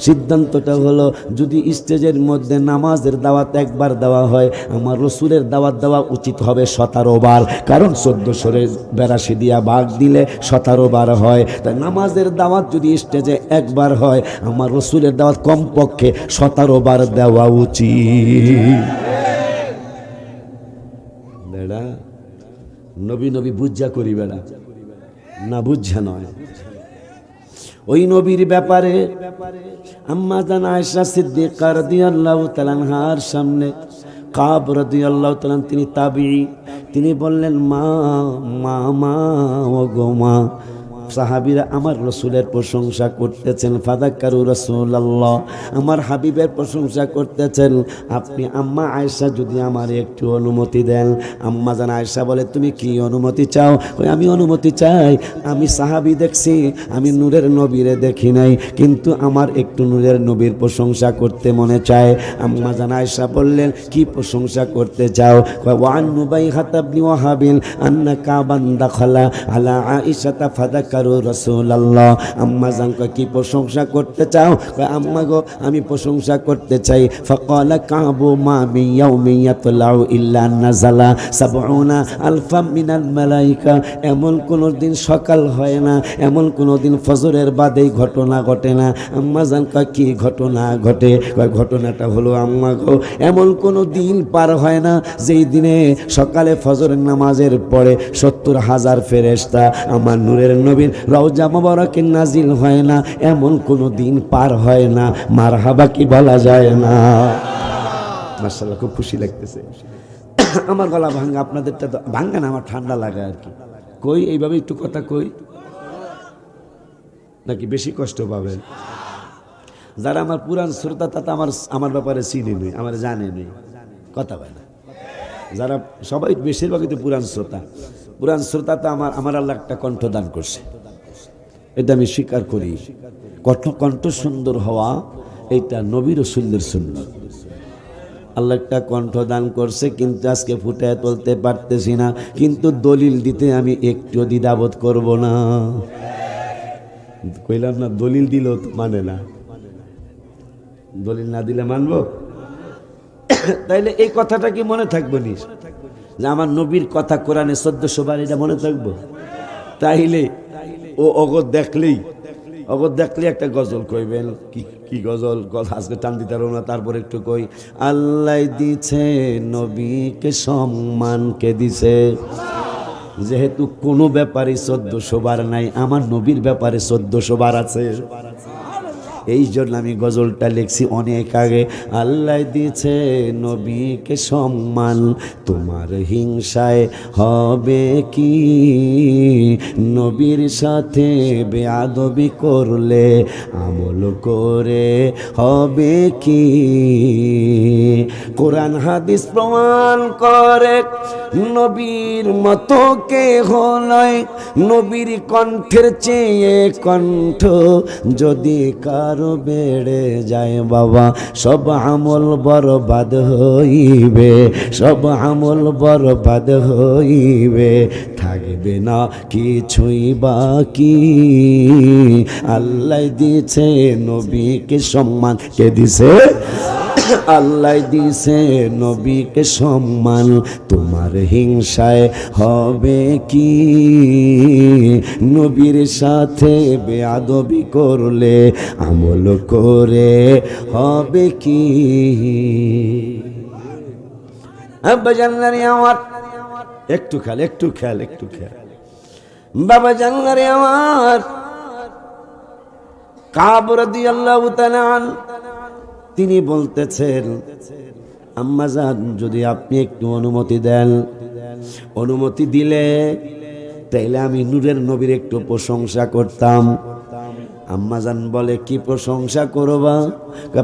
সিদ্ধান্তটা হলো যদি স্টেজের মধ্যে নামাজের দাওয়াত একবার দেওয়া হয়, আমার রসুলের দাওয়াত দেওয়া উচিত হবে 17 বার, কারণ 1482 দিয়া ভাগ দিলে 17 বার হয়। তাই নামাজের দাওয়াত যদি স্টেজে একবার হয়, আমার রসুলের দাওয়াত কমপক্ষে 17 বার দেওয়া উচিত। বেড়া নবী নবী বুঝা করি, বেড়া না বুঝা নয়। ওই নবীর ব্যাপারে আম্মা জান আয়েশা সিদ্দিকা রাদিয়াল্লাহু তাআলা আনহার সামনে কাব রাদিয়াল্লাহু তাআলা, তিনি তাবিঈ, তিনি বললেন মা মা মা ও গো মা। সাহাবীরা আমার রসুলের প্রশংসা করতেছেন, ফাদাক্কারু রাসূলুল্লাহ, আমার হাবিবের প্রশংসা করতেছেন। আপনি আম্মা আয়েশা যদি আমার একটু অনুমতি দেন। আম্মা জান আয়েশা বলে, তুমি কি অনুমতি চাও? আমি অনুমতি চাই, আমি সাহাবী দেখছি, আমি নূরের নবীরে দেখি নাই, কিন্তু আমার একটু নূরের নবীর প্রশংসা করতে মনে চায়। আম্মা জান আয়েশা বললেন, কি প্রশংসা করতে চাও? ওয়ান নুবাইহাত ইবনে ওয়াহাবিল আন্না কাবান দাখালা আলা আয়েশা ফাদাক্কা রাসূলুল্লাহ। আম্মা জান কি প্রশংসা করতে চাও? আম্মা গো, আমি প্রশংসা করতে চাই। ফাকালা কাবু মা মিন ইয়াউমিন ইয়াতলাউ ইল্লা নাযালা ৭০ আলফা মিনাল মালাইকা। এমন কোন দিন সকাল হয় না, এমন কোন দিন ফজরের বাদেই ঘটনা ঘটে না। আম্মা জান কি ঘটনা ঘটে? ঘটনাটা হলো আম্মা গো, এমন কোন দিন পার হয় না যেই দিনে সকালে ফজরের নামাজের পরে ৭০,০০০ ফেরেশতা আমার নূরের নবীর রওজা মোবারকে নাজিল হয় না, এমন কোন দিন পার হয় না। মারহাবা কি বলা যায় না? মাশাআল্লাহ, খুব খুশি লাগতেছে। আমার গলা ভাঙ্গা, আপনাদেরটা তো ভাঙ্গা না, আমার ঠান্ডা লাগে আর কি। কই এইভাবে একটু কথা কই, নাকি বেশি কষ্ট পাবেন? যারা আমার পুরান শ্রোতা তাতে আমার ব্যাপারে চিনে নেই, আমার জানে নেই, কথা বলে না। যারা সবাই বেশিরভাগই তো পুরান শ্রোতা তো আমার আল্লাহ একটা কণ্ঠদান করছে, এটা আমি স্বীকার করি। কণ্ঠ সুন্দর হওয়া এইটা নবী রাসূলের সুন্নাত। আল্লাহ একটা কণ্ঠ দান করছে, কিন্তু আজকে ফুটায় তুলতে পারতেছি না, কিন্তু দলিল দিতে আমি একটু দ্বিধাবোধ করব না। কইলাম না, দলিল দিলেও তো মানে না, দলিল না দিলে মানবো? তাইলে এই কথাটা কি মনে থাকবো নি যে আমার নবীর কথা কোরআনে 1400 বার, এটা মনে থাকবো? তাইলে ও অগদ দেখলেই একটা গজল কইবেন। কি গজল? আজকে টান দিতে পারবো না, তারপর একটু কই। আল্লাহ দিছে নবীকে সম্মান কে দিছে, যেহেতু কোনো ব্যাপারে 1400 বার নাই, আমার নবীর ব্যাপারে 1400 বার আছে। এই জন্য আমি গজলটা লিখছি অনেক আগে। আল্লাহ দিছে নবীকে সম্মান, তোমার হিংসায় হবে কি? নবীর সাথে বেয়াদবি করলে আমল করে হবে কি? কোরআন হাদিস প্রমাণ করে নবীর মতো কেহ নয়, নবীর কণ্ঠের চেয়ে কণ্ঠ যদি কারো বেড়ে যায় বাবা, সব আমল বরবাদ হইবে, সব আমল বরবাদ হইবে, থাকবে না কিছুই বাকি। আল্লাহ দিছে নবীকে সম্মান, কে দিছে? আল্লাহ দিছে নবীকে সম্মান, তোমার হিংসায় হবে কি? নবীর সাথে বেয়াদবি করলে আমল করে হবে কি? আব্বা জানলারে আমার একটু খেয়াল বাবা জানলারে আমার কাব রাদিয়াল্লাহু তাআলা তিনি বলতেছেন, আম্মাজান যদি আপনি একটু অনুমতি দেন, অনুমতি দিলে তাইলে আমি নূরের নবীর একটু প্রশংসা করতাম। আম্মাজান বলে কি প্রশংসা করবা?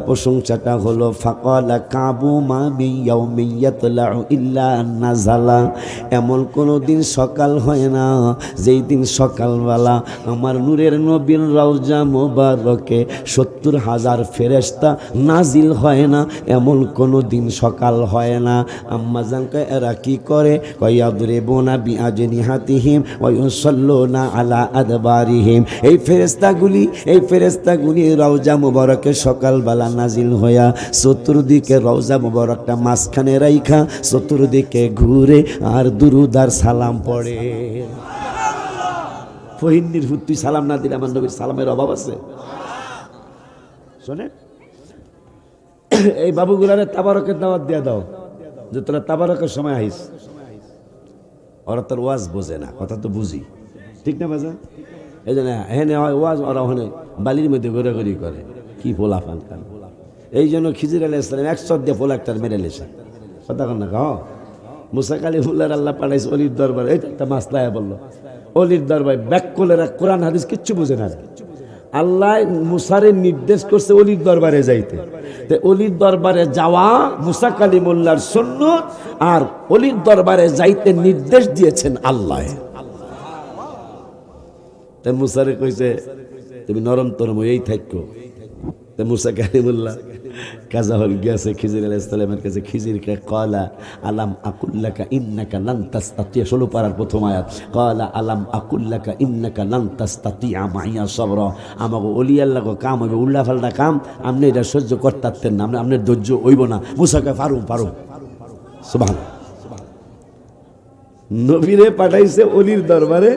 প্রশংসাটা হলো ফাকালা কাবু মা বিয়াউমি ইয়াতলাউ ইল্লা নাযালা, এমন কোনো দিন সকাল হয় না যেই দিন সকালবেলা আমার নূরের নবীর রওজা মোবারকে 70,000 ফেরেশতা নাজিল হয় না, এমন কোনো দিন সকাল হয় না। আম্মাজান কয় এরা কি করে? কয়াদরিবুনা বিআজনিহাতিহিম ওয়া ইউসাল্লুনা আলা আদবারিহিম, এই ফেরেশতাগুলি রওজা মুবারকে সকালবেলা নাজিল হইয়া চতুর্দিকে রওজা মুবারকটা মাঝখানে রাইখা চতুর্দিকে ঘুরে আর দুরুদ আর সালাম পড়ে। ফহিন্নির হুত তুই সালাম না দিলে আমার নবীর সালামের অভাব আছে? শোনে, এই বাবুগুলারে তাবারকের দাওয়াত দিয়ে দাও যে তোরা তাবারকের সময় আইস। ওরা তোর ওয়াজ বোঝে না, কথা তো বুঝি, ঠিক না বাজা? এই জন্য হেনে হয় ওয়াজ, ওরা ওখানে বালির মধ্যে ঘোরাঘুরি করে, কি পোলা ফান খান। এই জন্য খিজির আলাইহিস সালাম 100 দিয়ে পোলা একটা মেরে লেছে, কথা কন না গাও। মুসা কালিমুল্লাহর আল্লাহ পাঠাইছে অলির দরবারে, এই একটা মাসলায় বললো অলির দরবারে ব্যাককলেরা কোরআন হাদিস কিচ্ছু বুঝে না। আল্লাহ মুসারে নির্দেশ করছে অলির দরবারে যাইতে, তো অলির দরবারে যাওয়া মুসা কালিমুল্লাহর সুন্নাত, আর অলির দরবারে যাইতে নির্দেশ দিয়েছেন আল্লাহ। তাই মুসারে কইছে তুমি নরম তরম এই থাকো। তো মুসা কালিমুল্লাহ কাজা হল গিয়েছে খিজির আলাইহিস সালামের কাছে। খিজিরকে ক্বালা আলাম আকুল্লাকা ইন্নাকা লান তাসতাতিয়া, 16 পারার প্রথম আয়াত, ক্বালা আলাম আকুল্লাকা ইন্নাকা লান তাসতাতিয়া মাইয়া সাবরা। আমাকে ওলি আল্লাহ কাম হইবে উল্লা ফাল্টা কাম, আপনি এটা সহ্য করতে পারতেন না, আপনার ধৈর্য হইব না। মুসাকে পারুম সুবহানাল্লাহ। নবীরে পাঠাইছে অলির দরবারে,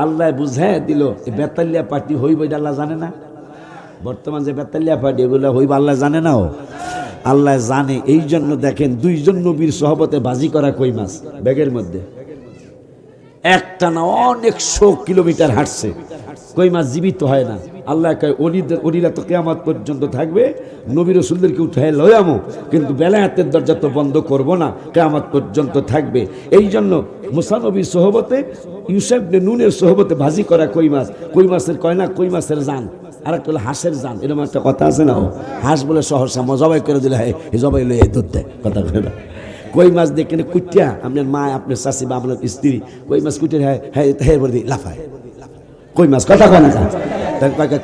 আল্লাহ বুঝাই দিল বেতালিয়া পার্টি হইব, এটা আল্লাহ জানে না। বর্তমান যে বেতালিয়া পার্টি এগুলো হইব আল্লাহ জানে না, আল্লাহ জানে। এই জন্য দেখেন 2 জন নবীর সহবতে বাজি করা কই মাছ ব্যাগের মধ্যে, একটা না অনেক 100 কিলোমিটার হাঁটছে, কই মাছ জীবিত হয় না। আল্লাহ কয় অলিরা তো কিয়ামত পর্যন্ত থাকবে, নবী রাসূলদেরকে উঠায় লয়ামো, কিন্তু বেলায়েতের দরজা তো বন্ধ করব না, কিয়ামত পর্যন্ত থাকবে। এই জন্য মুসা নবীর সহবতে ইউসুফ ইবনে নুনের সহবতে ভাজি করা কই মাছের কয় না কই মাছের জান, আর একটা হলো হাঁসের জান। এরকম একটা কথা আছে না, হাঁস বলে সহসা জবাই করে দিলে হ্যাঁ জবাই লইয়া দুধ দেয়, কথা বলে না। কই মাছ দেখে কুটিয়া আপনার মা আপনার শাশি বা আপনার স্ত্রী কই মাছ কুটিয়া হ্যাঁ হ্যাঁ হ্যাঁ বলে লাফায় কই মাছ, কথা কয় না।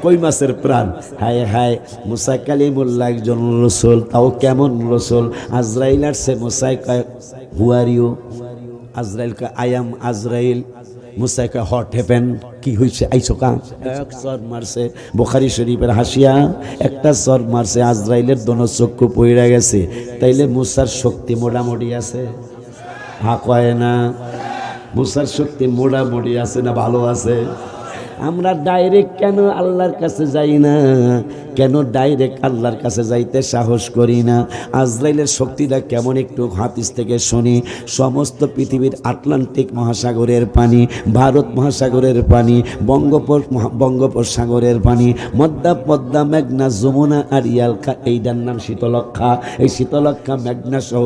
কই মাছের প্রাণ। হায় হায়, মুসা কালিমুল্লাহ একজন রসুল, তাও কেমন রসুল? আজরাইল আসছে, মুসাই কয় হু আর ইউ? আজরাইল কয় আই এম আজরাইল। মুসাই কয় হট হ্যাপেন, কি হয়েছে আইছো কাম? এক চর মারছে, বুখারী শরীফের হাসিয়া, একটা চর মারছে, আজরাইলের দোনো চক্ষু পইড়া গেছে। তাইলে মুসার শক্তি মোটামুটি আছে? হা কয় না। মুসার শক্তি মোটামুটি আছে না ভালো আছে? আমরা ডাইরেক্ট কেন আল্লাহর কাছে যাই না? কেন ডাইরেক্ট আল্লাহর কাছে যাইতে সাহস করি না? আজরাইলের শক্তিটা কেমন একটু হাদিস থেকে শুনি। সমস্ত পৃথিবীর আটলান্টিক মহাসাগরের পানি, ভারত মহাসাগরের পানি, বঙ্গোপসাগরের পানি, পদ্মা মেঘনা যমুনা আর ইয়ালকা, এইটার নাম শীতলক্ষা। এই শীতলক্ষা মেঘনা সহ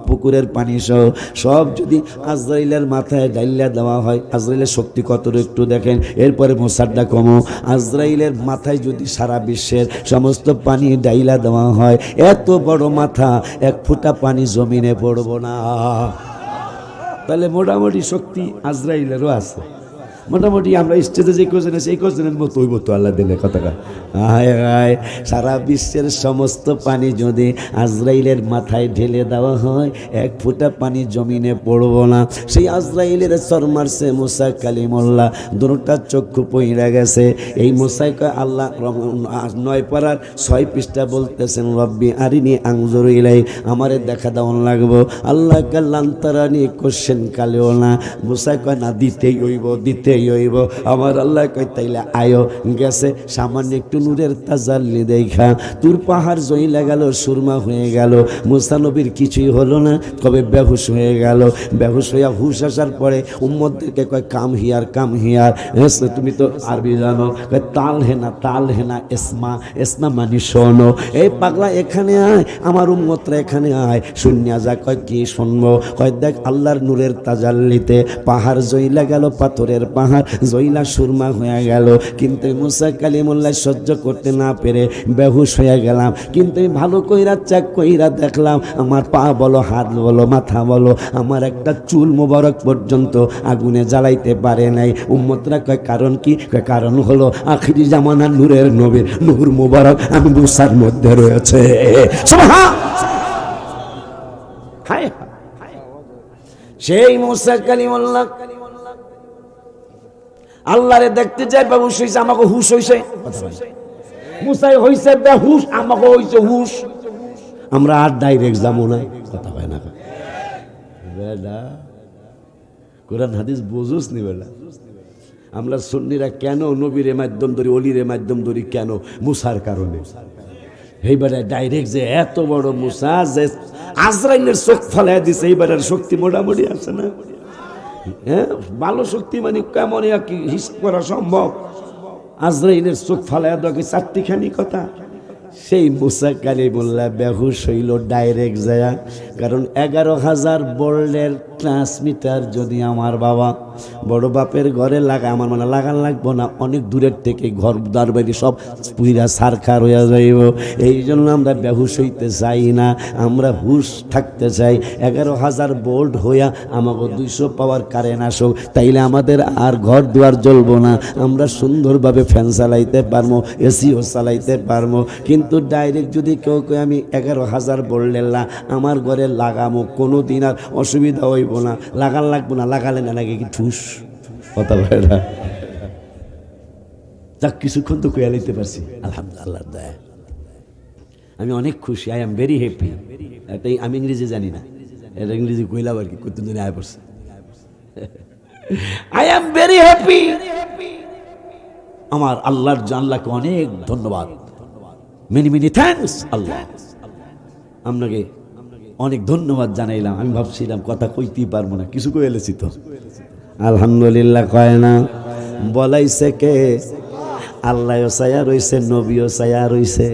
পুকুরের পানি সহ সব যদি আজরাইলের মাথায় ডাইলা দেওয়া হয়, আজরাইলের শক্তি কত একটু দেখেন। এরপরে মোসারটা কমো, আজরাইলের মাথায় যদি সারা বিশ্বের সমস্ত পানি ডাইলা দেওয়া হয়, এত বড় মাথা, 1 ফোঁটা পানি জমিনে পড়ব না। তাহলে মোটামুটি শক্তি আজরাইলেরও আছে। মোটামুটি আমরা স্টেজে যে কোজন আছে এই কোজনের মতো হইব তো আল্লাহ দিলে, কথা হায় হায়। সারা বিশ্বের সমস্ত পানি যদি আজরাইলের মাথায় ঢেলে দেওয়া হয়, 1 ফোঁটা পানি জমিনে পড়ব না। সেই আজরাইলের চর মারছে মুসা কালিমুল্লাহ, দুটা চক্ষু পইড়া গেছে। এই মুসাই কয় আল্লাহ 9 পারার 6 পৃষ্ঠা বলতেছেন রব্বি আরিনি আনজুরু ইলাই, আমারে দেখা দাও লাগবো। আল্লাহ কাল্লান্তারানি কোশ্চেন কালেও না। মুসাই কয় না, দিতেই হইব। আমার আল্লাহ কয় তাইলে আয়ো। গেছে, সামান্য একটু নূরের তাজাল্লি দেখা তোর পাহাড় জইলা গেল, সুরমা হয়ে গেল। মুসা নবীর কিছুই হলো না, কবে বেহুশ হয়ে গেল। বেহুশ হইয়া হুশ আসার পরে উম্মতদেরকে কয় কাম হিয়ার। তুমি তো আরবি জানো, কয় তাল হেনা এসমা মানি শোনো। এই পাগলা এখানে আয়, আমার উম্মতরা এখানে আয়। শুনিয়া যা, কয় কি শুনবো? কয় দেখ আল্লাহর নূরের তাজাল্লিতে পাহাড় জইলা গেল, পাথরের পাহাড় পাহাড় জইলা সুরমা হয়ে গেল। কিন্তু মুসা কালিমুল্লাহ সহ্য করতে না পেরে বেহুশ হয়ে গেলাম। কিন্তু আমি ভালো কইরা চেক কইরা দেখলাম আমার পা বলো, হাত বলো, মাথা বলো, আমার একটা চুল মোবারক পর্যন্ত আগুনে জ্বালাইতে পারে নাই। উম্মতরা কয় কারণ কি? কয় কারণ হলো আখিরি জামানার নূরের নবীর নূর মোবারক আমি মুসার মধ্যে রয়েছে। সুবহান! হায় সেই মুসা কালিমুল্লাহ আল্লাহরে দেখতে যাই, বেহুশ হইছে, আমাকে হুশ হইছে। মুসাই হইছে বেহুশ, আমাকে হইছে হুশ। আমরা আর ডাইরেক্ট যাবো না, কথা হয় না বেটা। কোরআন হাদিস বুঝুস নি বেটা। আমরা সুন্নিরা কেন নবীর মাধ্যম ধরি, অলির মাধ্যম ধরি কেন? মুসার কারণে। এইবারে ডাইরেক্ট যে এত বড় মুসা যে আজরাইলের চোখ ফালাই দিছে, এইবারের শক্তি মোটামুটি আছে না? হ্যাঁ, ভালো শক্তি মানে কেমন কি হিসাব করা সম্ভব? আজরাইলের চোখ ফালাই দেওয়া কি চারটিখানি কথা? সেই মুসা কালিমুল্লাহ বেহুশ হইল ডাইরেক্ট যায়। কারণ 11,000 ভোল্টের ট্রান্সমিটার যদি আমার বাবা বড় বাপের ঘরে লাগায়, আমার মানে লাগান লাগবো না, অনেক দূরের থেকে ঘর দ্বার বাড়ি সব পুইরা সারখার হইয়া যাইব। এই জন্য আমরা বেহুশ হইতে চাই না, আমরা হুশ থাকতে চাই। 11,000 ভোল্ট হইয়া আমাকে 200 পাওয়ার কারেন্ট আসুক, তাইলে আমাদের আর ঘর দুয়ার জ্বলবো না, আমরা সুন্দরভাবে ফ্যান চালাইতে পারবো, এসিও চালাইতে পারবো। কিন্তু ডাইরেক্ট যদি কেউ আমি 11,000 ভোল্টের আমার ঘরে লাগামো, কোনো দিন আর অসুবিধা হইব না, লাগান লাগবো না, লাগালে না লাগে কি ঠুস, কথা বলে না। যাক, কিছুক্ষণ তো কইয়া লইতে পারছি, আলহামদুলিল্লাহ দয়া। আমি অনেক খুশি, আই এম ভেরি হ্যাপি। এটাই আমি ইংরেজি জানি না, এটা ইংরেজি কইলাম আর কি, কত দিন আয় পড়ছে। I am very happy. আমার আল্লাহর আল্লাহকে অনেক ধন্যবাদ, মেনি মেনি থ্যাঙ্কস আল্লাহ। আপনাকে অনেক ধন্যবাদ জানাইলাম। আমি ভাবছিলাম কথা কইতেই পারবো না, কিছু কয়ে এলেছি তো আলহামদুলিল্লাহ। কয় না বলাইছে কে? আল্লাহও চায়া রইছে, নবীও চায়া রইছে।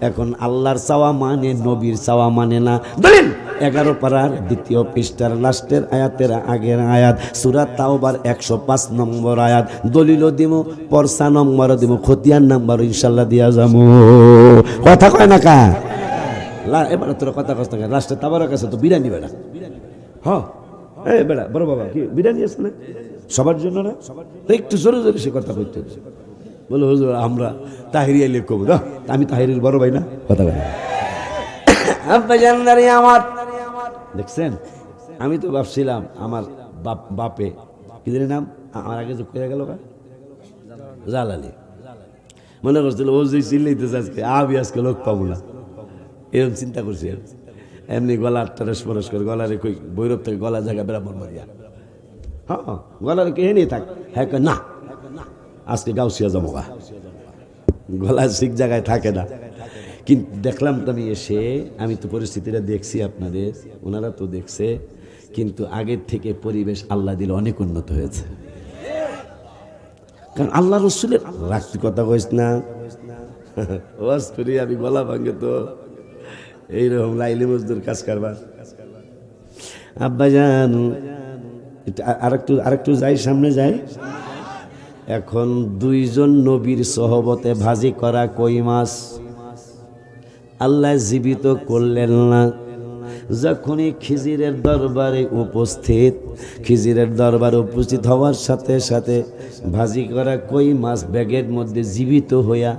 এখন আল্লাহর চাওয়া মানে নবীর চাওয়া মানে না। দলিল 11 পারার 2য় পৃষ্ঠার লাস্টের আয়াতের আগের আয়াত, সূরা তাওবার 105 নম্বর আয়াত। দলিলও দিমু, পরসা নম্বরও দিমু, খতিয়ান নাম্বার ইনশাআল্লাহ দিয়া যাবো। কথা কয় না কা? এবার তোর কথা কষ্ট না, লাস্টে তাবারক আছে তো বিরিয়ানি বেড়া। হ্যাঁ এই বেড়া বড় বাবা কি বিরিয়ানি আছে না সবার জন্য? না একটু জোরে জোরে সে কথা বলতে বলো, হুজুর আমরা তাহিরি আইলে কব না, আমি তাহিরির বড় ভাই না, কথা বলে আপনি জানেন আমার। দেখছেন, আমি তো ভাবছিলাম আমার বাপে কি জানি নাম, আমার আগে যে কয়ে গেল জালালি, মনে করছিল ও যে চিল্লাইতেছে আজকে আমি আজকে লোক পাবো না, এরকম চিন্তা করছি। এমনি গলার টারেস পরস করে গলারে কই বৈরব থেকে গলা জায়গা বেড়াবন মারিয়া, হ্যাঁ গলার কে নিয়ে থাক, হ্যাঁ না আজকে গাউসিয়া যাবো, গলা ঠিক জায়গায় থাকে না। কিন্তু দেখলাম তো আমি এসে, আমি তো পরিস্থিতিটা দেখছি, আপনাদের ওনারা তো দেখছে, কিন্তু আগের থেকে পরিবেশ আল্লাহ দিলে অনেক উন্নত হয়েছে। কারণ আল্লাহ রসুলের রাখতে কথা কইস না, ওয়াজ করি আমি গলা ভাঙে তো এইরকম লাইলি মজদুর কাজ কারবার। আব্বাজান আরেকটু যাই, সামনে যাই। এখন 2 জন নবীর সহবতে ভাজি করা কই মাছ আল্লাহ জীবিত করলেন না। যখনই খিজিরের দরবারে উপস্থিত, খিজিরের দরবারে উপস্থিত হওয়ার সাথে সাথে ভাজি করা কই মাছ ব্যাগের মধ্যে জীবিত হইয়া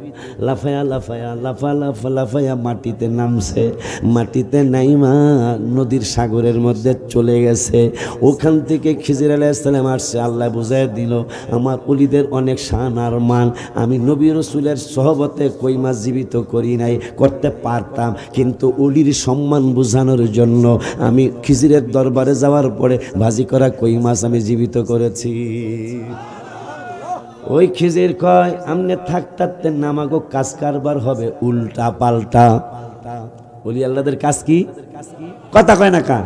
লাফায়া লাফায়া লাফায়া মাটিতে নামছে। মাটিতে নাইমা নদীর সাগরের মধ্যে চলে গেছে। ওখান থেকে খিজির আলাইহিস সালাম আসছে, আল্লাহ বুঝাই দিল আমার ওলিদের অনেক শান আর মান। আমি নবী রাসূলের সহবতে কই মাছ জীবিত করি নাই, করতে পারতাম, কিন্তু ওলির সম্মান বোঝানোর জন্য আমি খিজিরের দরবারে যাওয়ার পরে ভাজি করা কই মাছ আমি জীবিত করেছি। ওই খিজির কয় আমনে থাকতে নামাগো কাজ কারবার হবে উল্টা পাল্টা। ওলি আল্লাহদের কাজ কি? কথা কয় না কা?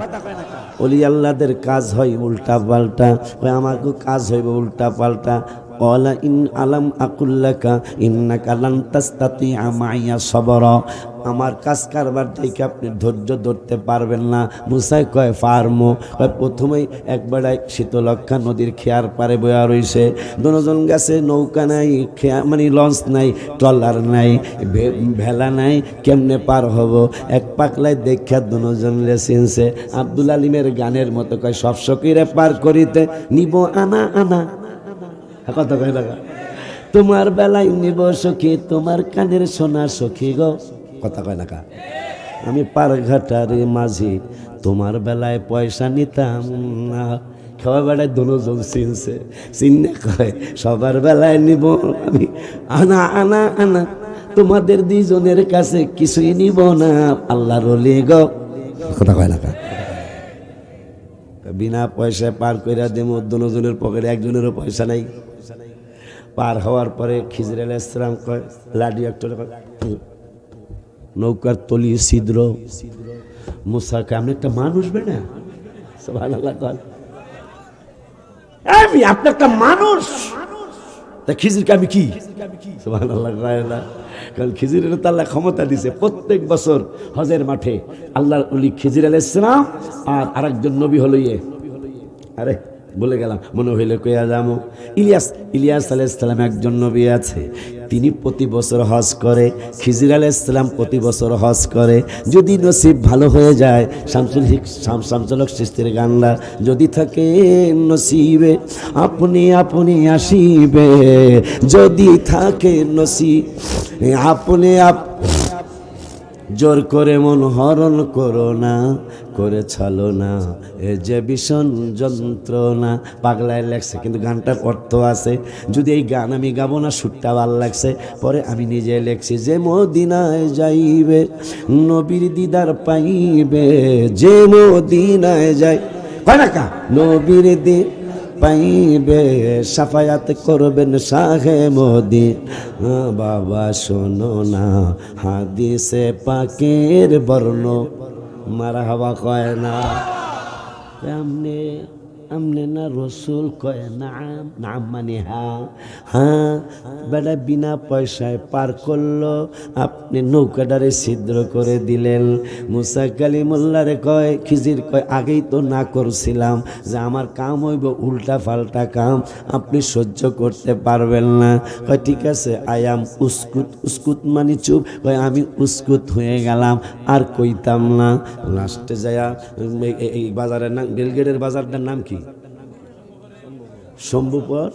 ওলি আল্লাহদের কাজ হয় উল্টা পাল্টা, আমাকে কাজ হইবে উল্টা পাল্টা। ক্বালা ইন আলাম আকুল লাকা ইন্নাকা লান তাসতাতিআ মাইয়া সাবরা, আমার কাজ কারবার দেখে আপনি ধৈর্য ধরতে পারবেন না। মুসা কয় পারমো। প্রথমেই একবারে শীতলক্ষা নদীর খেয়ার পারে বয়া রইছে, দুজন গেছে, নৌকা নাই, মানে লঞ্চ নাই, ট্রলার নাই, ভেলা নাই, কেমনে পার হব? এক পাকলায় দেখা দুজন চিনছে। আব্দুল আলিমের গানের মতো কয় সব সখীরে পার করিতে নিব আনা আনা, কথা কয় না, তোমার বেলায় নিব সখী তোমার কানের সোনা সখী গো, কথা কয় না কা, আমি পারঘাটারে মাঝি তোমার বেলায় পয়সা নিতাম না। খাওয়া বেড়ায় দুজন চিনছে, চিনে কয় সবার বেলায় নিব আমি আনা আনা আনা, তোমাদের দুইজনের কাছে কিছুই নিব না আল্লাহর ওলি গো, কথা কয় না কা। বিনা পয়সায় পার কইরা দেব, দুজনের পকেটে একজনেরও পয়সা নাই। পার হওয়ার পরে খিজির আলাইহিস সালাম কয় লাডি একটা নৌকার তলি ছিদ্র। মুসা কয় আমি একটা মানুষ বেটা, সুবহানাল্লাহ কয় আমি আপনি একটা মানুষ, তা খিজিরকে আমি কি, সুবহানাল্লাহ কয় না, কারণ খিজিরের তো আল্লাহ ক্ষমতা দিছে প্রত্যেক বছর হজের মাঠে আল্লাহর ওলি খিজির আলাইহিস সালাম আর আরেকজন নবী হলো আরে বলে গেলাম, মনে হইলে কইয়া যাবো, ইলিয়াস আলাইহিস সালাম একজন নবী আছে, তিনি প্রতি বছর হজ করে। খিজির আলাইহিস সালাম প্রতি বছর হজ করে। যদি নসিব ভালো হয়ে যায়, শামসুল হক চিশতির গানটা যদি থাকে নসিবে আপনি আপনি আসিবে, যদি থাকে নসিব আপনি জোর করে মন হরণ করো না, করে ছালো না এ যে ভীষণ যন্ত্রণা। পাগলায় লেখছে, কিন্তু গানটার অর্থ আছে। যদি এই গান আমি গাবো না, সুরটা ভাল লাগছে, পরে আমি নিজে লেখছি, যে মদিনায় যাইবে নবীর দিদার পাইবে, যে মদিনায় যাই কয় না কা নবীর দি পাইবে, সাফায়াত করবেন শাহে মদিনা। বাবা শোনো না হাদিসে পাকের বর্ণ, মারহাবা কয় না, আমনে আমনে না রসুল কয় নাম, নাম মানে হ্যাঁ হ্যাঁ। বেটা বিনা পয়সায় পার করলো, আপনি নৌকাটারে ছিদ্র করে দিলেন। মুসা কালিমুল্লাহরে কয়, খিজির কয় আগেই তো না করছিলাম যে আমার কাম হইব উল্টা পাল্টা কাম, আপনি সহ্য করতে পারবেন না। কয় ঠিক আছে, আয়াম উস্কুত, উস্কুত মানে চুপ, কয় আমি উস্কুত হয়ে গেলাম, আর কইতাম না। লাস্টে যায়া এই বাজারের নাম, রেলগেটের বাজারটার নাম কি, শম্ভুপুর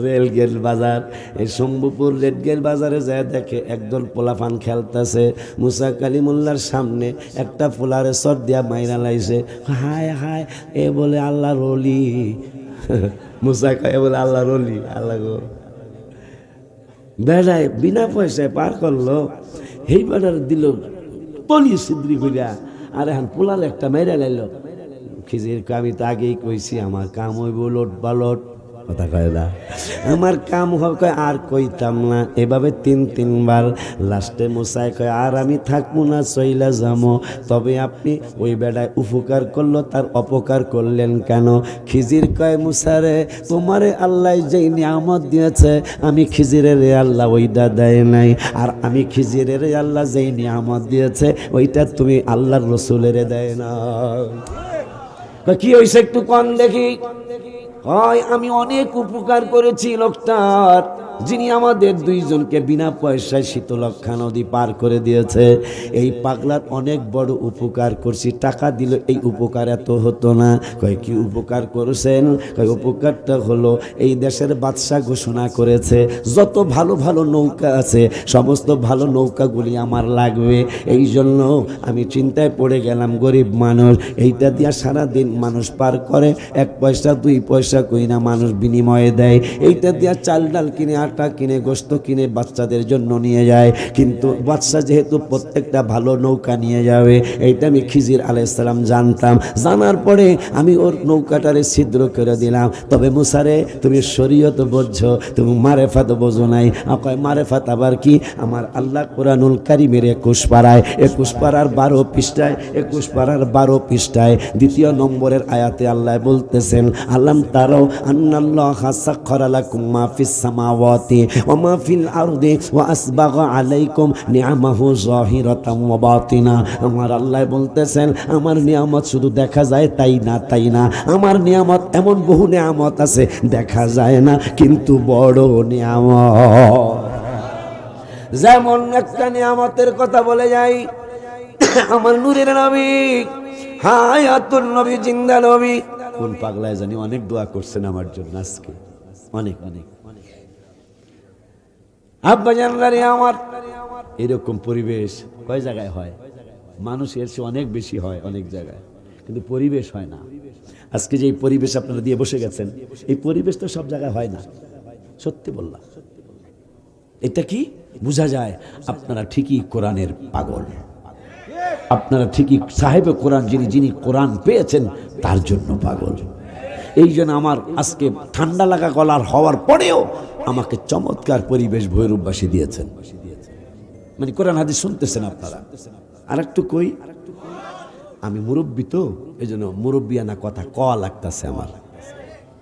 রেলগেট বাজার। এই শম্ভুপুর রেলগেট বাজারে যায় দেখে একদল পোলাপান খেলতেছে। মুসা কালিমুল্লার সামনে একটা পোলারে সর দিয়া মাইরা লাইছে, হায় হায় এ বলে আল্লাহর ওলি। মুসা কয় বলে আল্লাহর ওলি, আল্লাহ গো। বেড়ায় বিনা পয়সায় পার করলো, এই বেড়ার দিল তলি সিদ্রি কইরা, আর এখন পোলার একটা মেরে লাইল। খিজির আমি তো আগেই কইছি আমার কাম হইব লোট বালট, কথা কয় না, আমার কাম হবে আর কইতাম না। এভাবে তিনবার লাস্টে মুসাই কয় আর আমি থাকবো না, চইলা যাবো। তবে আপনি ওই বেড়ায় উপকার করলো, তার অপকার করলেন কেন? খিজির কয় মুসারে তোমারে আল্লাহ যেই নিয়ামত দিয়েছে, আমি খিজিরের আল্লাহ ওইটা দেয় নাই, আর আমি খিজিরের আল্লাহ যেই নিয়ামত দিয়েছে ওইটা তুমি আল্লাহর রসুলের দেয় না। কি হয়েছে একটু কম দেখি। হয় আমি অনেক উপকার করেছি লোকটার, যিনি আমাদের দুইজনকে বিনা পয়সায় শীতলক্ষা নদী পার করে দিয়েছে। এই পাগলার অনেক বড় উপকার করছি, টাকা দিল এই উপকার এত হতো না। কয় কি উপকার করেছেন? কয় উপকারটা হলো এই দেশের বাদশা ঘোষণা করেছে যত ভালো ভালো নৌকা আছে সমস্ত ভালো নৌকাগুলি আমার লাগবে। এই জন্য আমি চিন্তায় পড়ে গেলাম, গরিব মানুষ, এইটা দিয়া সারাদিন মানুষ পার করে, 1 পয়সা 2 পয়সা কই না মানুষ বিনিময়ে দেয়, এইটা দিয়া চাল ডাল কিনে আটা কিনে গোশত কিনে বাচ্চাদের জন্য নিয়ে যায়, কিন্তু বাচ্চা যেহেতু প্রত্যেকটা ভালো নৌকা নিয়ে যাবে এইটা আমি খিজির আলাইহিস সালাম জানতাম। জানার পরে আমি ওর নৌকাটারে ছিদ্র করে দিলাম। তবে মুসারে তুমি শরীয়ত বোঝো, তুমি মারেফাত বোঝো নাই। কয় মারেফাত আবার কি? আমার আল্লাহ কোরআনুল কারীমের 21 পারায় 21 পারার 12 পৃষ্ঠায় 21 পারার 12 পৃষ্ঠায় 2 নম্বরের আয়াতে আল্লাহ বলতেছেন, আলাম তারাও আন্নাল্লাহা সাখখারা লাকুম মা ফিস সামাওয়াতি ওয়া মা ফিল আরদি ওয়া আসবাগা আলাইকুম নিআমাহু যাহিরাতাম ওয়া বাতিনা। আমার আল্লাহ বলতেছেন আমার নিয়ামত শুধু দেখা যায় তাই না, আমার নিয়ামত এমন বহু নিয়ামত আছে দেখা যায় না কিন্তু বড় নিয়ামত। যেমন একটা নিয়ামতের কথা বলে যাই, আমার নূরের নবী হায়াতুন নবী জিন্দা নবী, কোন পাগলায় জানি অনেক দোয়া করছেন আমার জন্য আজকে, অনেক অনেক আব্বা জানলারে আমার এরকম পরিবেশ কয় জায়গায় হয়? মানুষ এর চেয়ে অনেক বেশি হয় অনেক জায়গায়, কিন্তু পরিবেশ হয় না। আজকে যে এই পরিবেশ আপনারা দিয়ে বসে গেছেন, এই পরিবেশ তো সব জায়গায় হয় না। সত্যি বললাম, এটা কি বোঝা যায়? আপনারা ঠিকই কোরআনের পাগল, আপনারা ঠিকই সাহেবে কোরআন, যিনি কোরআন পেয়েছেন তার জন্য পাগল। এই জন্য আমার আজকে ঠান্ডা লাগা গলার হওয়ার পরেও আমাকে চমৎকার পরিবেশ ভৈরববাসী দিয়েছেন। মানে কোরআন হাদিস শুনতেছেন আপনারা। আর একটু কই, আমি মুরব্বী তো এই জন্য মুরব্বিয়ানা কথা কওয়া লাগতেছে আমার।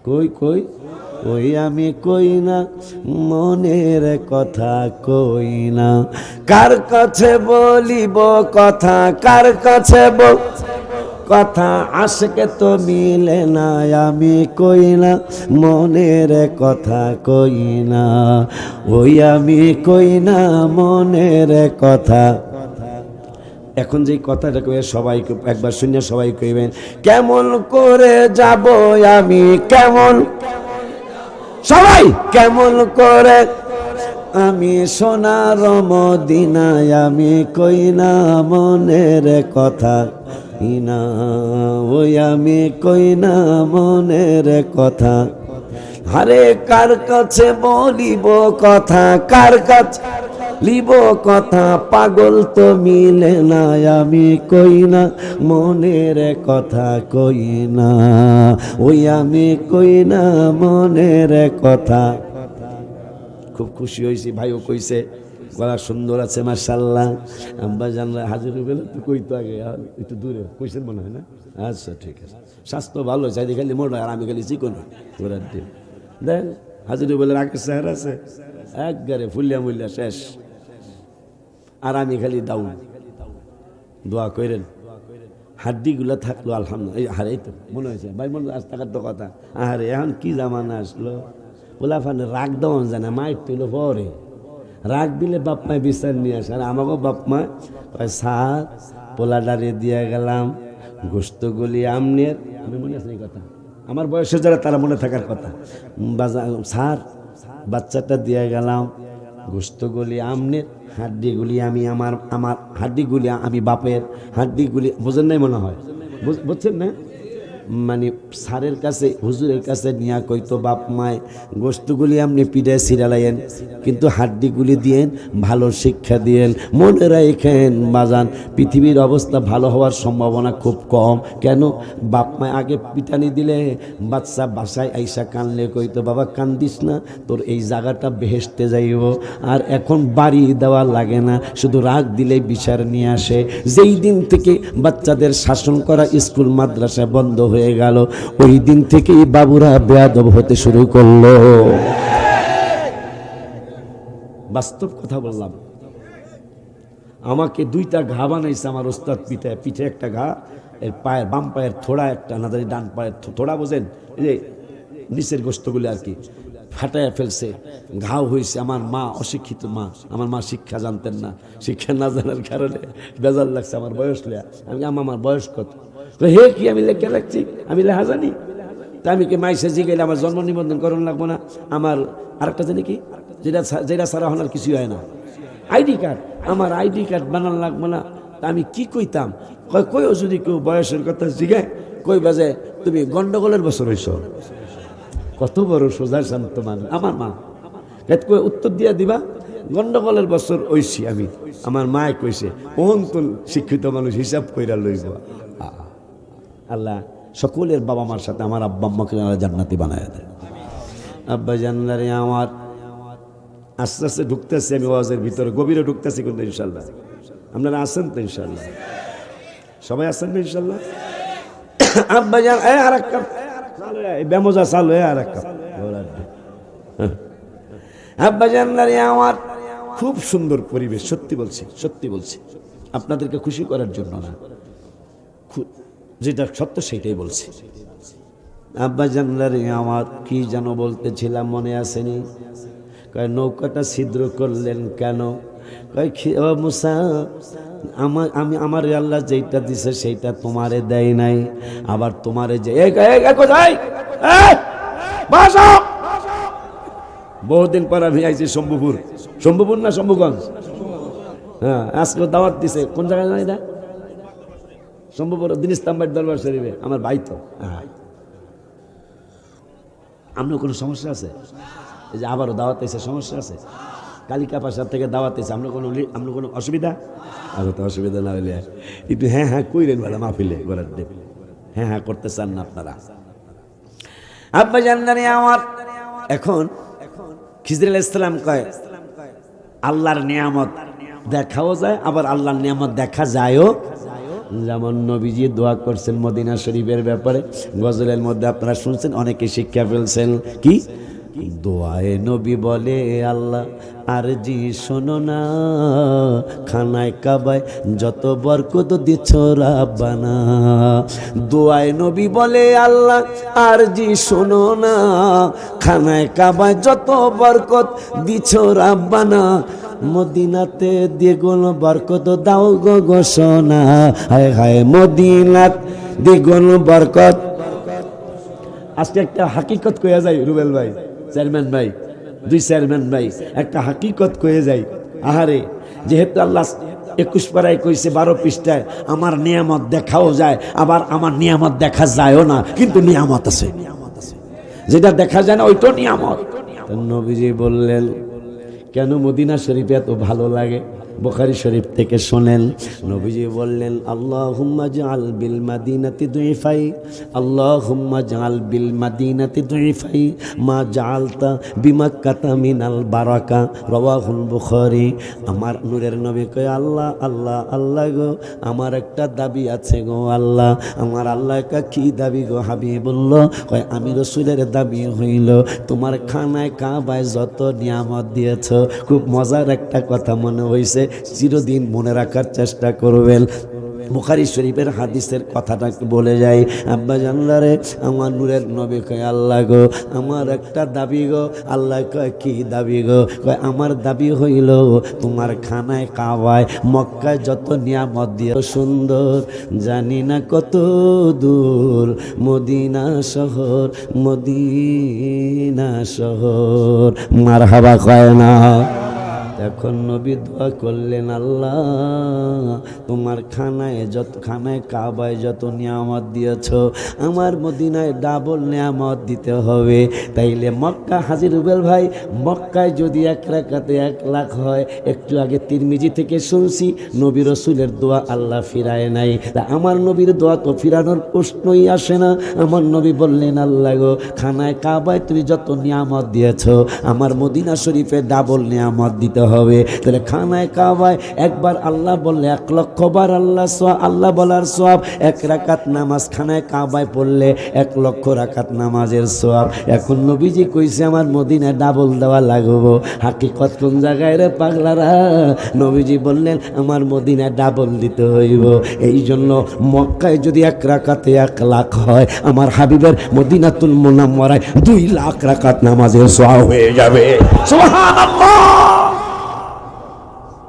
কই কই ওই আমি কই না মনের কথা, কই না কার কাছে বলিব কথা, কার কাছে কথা আশকে তো মিলে না, আমি কই না মনের কথা, কই না ওই আমি কই না মনের কথা। এখন যে কথাটা কয়ে সবাই একবার শুনে সবাই কইবেন, কেমন করে যাব আমি, কেমন সবাই কেমন করে আমি সোনার মদিনায়, আমি কই না মনের কথা না, ওই আমি কই না মনের কথা। আরে কার কাছে বলিব কথা, কার কাছে লিব কথা, পাগল তো মিলে না, আমি কই না মনের কথা, কই না ওই আমি কই না মনের কথা। খুব খুশি হয়েছি, ভাইও কইছে গলা সুন্দর আছে মাশাআল্লাহ। আব্বা জানলা হাজির বেলা তো কইতো আগে একটু দূরে কইছেন মনে হয় না? আচ্ছা ঠিক আছে, স্বাস্থ্য ভালো, চাইতে খালি মোটা আর আমি খালি চিকন ঘোরার দিন। দেখ হাজির বেলার আগে চেহারা আছে একবারে ফুলিয়া মুলিয়া শেষ, আর আমি খালি ডাউন। দোয়া করেন হাড্ডিগুলা থাকলো আলহামদুলিল্লাহ। হারে তো মনে হয়েছে ভাই, মনে আজ টাকার তো কথা। আরে এখন কি জামানা আসলো, ওলাফানে রাগ দেওয়ান জানে, মাইক তুলো পরে রাগ দিলে বাপ মায় বিচার নিয়ে আসে। আর আমাকেও বাপ মায় স্যার পোলা দাঁড়িয়ে দিয়ে গেলাম গোস্তগুলি আমনের, আমি মনে আছে এই কথা, আমার বয়সে যারা তারা মনে থাকার কথা। স্যার বাচ্চাটা দিয়ে গেলাম গোস্তগুলি আমনের, হাড্ডিগুলি আমি আমার হাড্ডিগুলি আমি বাপের, হাড্ডিগুলি বোঝেন নাই মনে হয়, বুঝছেন না? মানে স্যারের কাছে হুজুরের কাছে নিয়া কইতো বাপ মায় গোস্তগুলি আপনি পিঠে ছিড়ালাইয়েন, কিন্তু হাড্ডিগুলি দিয়েন, ভালো শিক্ষা দিয়েন। মনে রাখেন বাজান, পৃথিবীর অবস্থা ভালো হওয়ার সম্ভাবনা খুব কম। কেন? বাপ মায় আগে পিটানি দিলে বাচ্চা বাসায় আইসা কানলে কইতো বাবা কান্দিস না, তোর এই জায়গাটা বেহেশতে যাইব। আর এখন বাড়ি দেওয়া লাগে না, শুধু রাগ দিলেই বিচার নিয়ে আসে। যেই দিন থেকে বাচ্চাদের শাসন করা স্কুল মাদ্রাসা বন্ধ হয়ে গেল, ওই দিন থেকেই বাবুরা বেয়াদব হতে শুরু করলো। বাস্তব কথা বললাম। আমাকে 2টা ঘা বানাইছে আমার ওস্তাদ পিঠে, পিঠে একটা ঘা, এর পায়ের বাম পায়ের থোড়া একটা, না জানি ডান পায়ের থোড়া, বোঝেন এই যে নিচের গোস্তগুলি আর কি ফাটাইয়া ফেলছে, ঘাও হয়েছে। আমার মা অশিক্ষিত মা, আমার মা শিক্ষা জানতেন না, শিক্ষা না জানার কারণে বেজার লাগছে। আমার বয়স লেয়া, আমি আমার বয়স কত, হে কি আমি লেখে রাখছি, আমি লেখা জানি। তা আমি কি মাইসে জিগাইলে আমার জন্ম নিবন্ধন করানো লাগবো না? আমার আরেকটা জানি কি, যেটা সারা হওয়ার কিছুই হয় না, আইডি কার্ড, আমার আইডি কার্ড বানানো লাগবো না? তা আমি কি কইতাম, কইও যদি কেউ বয়সের কথা জিগায়, কই বাজে তুমি গন্ডগোলের বছর হইছ। কত বড় সোজা শান্ত মানুষ আমার মা। উত্তর দিয়া দিবা গন্ডগোলের বছর ঐছি আমি, আমার মায় কইছে ওহন তো শিক্ষিত মানুষ হিসাব কইরা লইব। আল্লাহ সকলের বাবা মার সাথে আমার আব্বা আম্মাকে জান্নাতি বানায় দেয়। আব্বা জান্নারে আমার আস্তে আস্তে ঢুকতেছি আমি ওয়াজের ভিতরে, গভীরে ঢুকতেছি কিন্তু ইনশাল্লাহ। আপনারা আছেন তো ইনশাল্লাহ? সবাই আছেন তো ইনশাল্লাহ? আব্বা জান আর এক কাপ বেমজা চালু আর এক কাপ। আব্বা জান্নারে আমার খুব সুন্দর পরিবেশ, সত্যি বলছি, সত্যি বলছি, আপনাদেরকে খুশি করার জন্য না, যেটা সত্য সেটাই বলছি। আব্বা জানলারে আমার কি যেন বলতেছিলাম মনে আসেনি? কয় নৌকাটা ছিদ্র করলেন কেন? কয় ও মুসা, আমি আমার আল্লাহ যেইটা দিছে সেইটা তোমারে দেয় নাই, আবার তোমারে যে বহুদিন পর আমি আইছি শম্ভুপুর। শম্ভুপুর না শম্ভুগঞ্জ? হ্যাঁ, আজকে দাওয়াত দিছে। কোন জায়গায় জানি না, শম্ভুপুর দিন ইস্তাম্বার দরবার শরীফে। আমার ভাই তো। হ্যাঁ, আপনার কোনো সমস্যা আছে? এই যে আবারও দাওয়াত এসে সমস্যা আছে? কালিকা পাশার থেকে দাওয়াত এসে আপনার কোনো অসুবিধা? আর তো অসুবিধা না হইলে একটু হ্যাঁ হ্যাঁ কইরেন বেলা মাহফিলে গলার দেবে। হ্যাঁ হ্যাঁ করতে চান না আপনারা? আব্বা জান্নানি আমার এখন খিজর আলাইহিস সালাম কয় আল্লাহর নিয়ামত দেখাও যায়, আবার আল্লাহর নিয়ামত দেখা যায়ও। যেমন নবীজি দোয়া করছেন মদিনা শরীফের ব্যাপারে, গজলের মধ্যে আপনারা শুনছেন, অনেকে শিক্ষা ফেলছেন। কি দোয়ায়ে নবী বলে আল্লাহ আর জি শোনো না, খানায় কাবায় যত বরকত দিছ রাব্বানা। দোয়ায়ে নবী বলে আল্লাহ আর জি শোনো না, খানায় কাবায় যত বরকত দিছ রাব্বানা। মদিনাতে দ্বিগুণ বরকত দাও গো ঘোষণা, হায় হায় মদিনাত দ্বিগুণ বরকত। আজকে একটা হাকিকত কইয়া যায় রুবেল ভাই, চেয়ারম্যান ভাই, দুই চেয়ারম্যান ভাই, একটা হাকিকত কয়ে যাই। আহারে, যেহেতু আল্লাহ 21 পারায় কইছে 12 পৃষ্ঠায় আমার নিয়ামত দেখাও যায়, আবার আমার নিয়ামত দেখা যায়ও না, কিন্তু নিয়ামত আছে। যেটা দেখা যায় না ওইটাও নিয়ামত। নবীজি বললেন কেন মদিনা শরীফে এত ভালো লাগে? বুখারী শরীফ থেকে শোনেন, নবীজি বললেন আল্লাহুম্মা জাআল বিল মাদিনাতি দুইফাই, আল্লাহুম্মা জাআল বিল মাদিনাতি দুইফাই মা জাআলতা বিমাক্কাতা মিনাল বারাকা, রাওয়াহুল বুখারী। আমার নূরের নবী কয় আল্লাহ আল্লাহ আল্লাহ গো, আমার একটা দাবি আছে গো আল্লাহ। আমার আল্লাহ কি দাবি গো হাবিবুল্লাহ? কয় আমি রাসূলের দাবি হইল তোমার খানায় কাবায় যত নিয়ামত দিয়েছ, খুব মজার একটা কথা মনে হইছে, চিরদিন মনে রাখার চেষ্টা করবেন। বুখারী শরীফের হাদিসের কথাটা বলে যাই। আব্বা জানলারে আমার নূরের নবী কয় আল্লাহ গো আমার একটা দাবি গো। আল্লাহ কয় কি দাবি গো? কয় আমার দাবি হইল তোমার খানায় কাবায় মক্কায় যত নিয়ামত দিয়ে সুন্দর, জানি না কত দূর মদিনা শহর, মদিনা শহর। মারহাবা কয় না? এখন নবী দোয়া করলেন আল্লাহ তোমার খানায় কাবায় যত নিয়ামত দিয়েছ, আমার মদিনায় ডাবল নিয়ামত দিতে হবে। তাইলে মক্কা, হাজী রুবেল ভাই, মক্কায় যদি 1 রাকাতে 1 লাখ হয়, একটু আগে তিরমিজি থেকে শুনছি নবী রাসূলের দোয়া আল্লাহ ফিরায় নাই। তা আমার নবীর দোয়া তো ফিরানোর প্রশ্নই আসে না। আমার নবী বললেন আল্লাহ গো খানায় কাবায় তুমি যত নিয়ামত দিয়েছ, আমার মদিনা শরীফে ডাবল নিয়ামত দিতে হবে। তাহলে খানায় কাবায় একবার আল্লাহ বললে 1 লক্ষ বার আল্লাহ বলার সওয়াব, 1 রাকাত নামাজ খানায় কাবায় পড়লে 1 লক্ষ রাকাত নামাজের সওয়াব। এখন নবীজি কইছে আমার মদিনায় ডাবল দেওয়া লাগবো। হাকিকত কোন জায়গায় রে পাগলারা? নবীজি বললেন আমার মদিনায় ডাবল দিতে হইব। এই জন্য মক্কায় যদি 1 রাকাতে 1 লাখ হয়, আমার হাবিবের মদিনাতুল মুনাওয়ারায় 2 লাখ রাকাত নামাজের সওয়াব হয়ে যাবে। সুবহানাল্লাহ।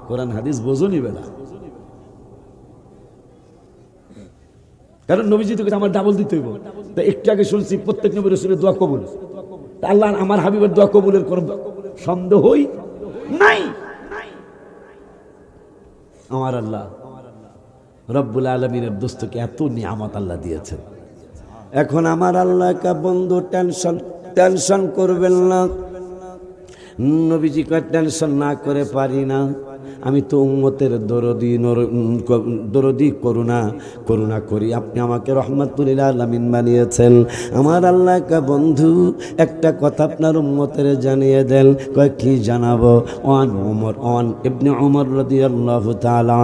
কোরআন হাদিস বোঝনি বেলা, কারণ নবীজি তো আমার ডাবল দিতে হইব। তা একটু আগে শুনছি প্রত্যেক নবী রাসূলের দোয়া কবুল। তা আল্লাহ আমার হাবিবের দোয়া কবুলের কোনো সন্দেহই নাই। আমার আল্লাহ রব্বুল আলামিনের দোস্তকে এত নিয়ামত আল্লাহ দিয়েছেন। এখন আমার আল্লাহ কা বন্ধু টেনশন করবেন না। নবীজি কয় টেনশন না করে পারি না, আমি তো উম্মতের দরদি করুণা করি, আপনি আমাকে রহমাতুল লিল আলামিন বানিয়েছেন। আমার আল্লাহ কা বন্ধু একটা কথা আপনার উম্মতের জানিয়ে দেন। কয় কি জানাবো? ওয়ান ইবনে উমর রাদিয়াল্লাহু তাআলা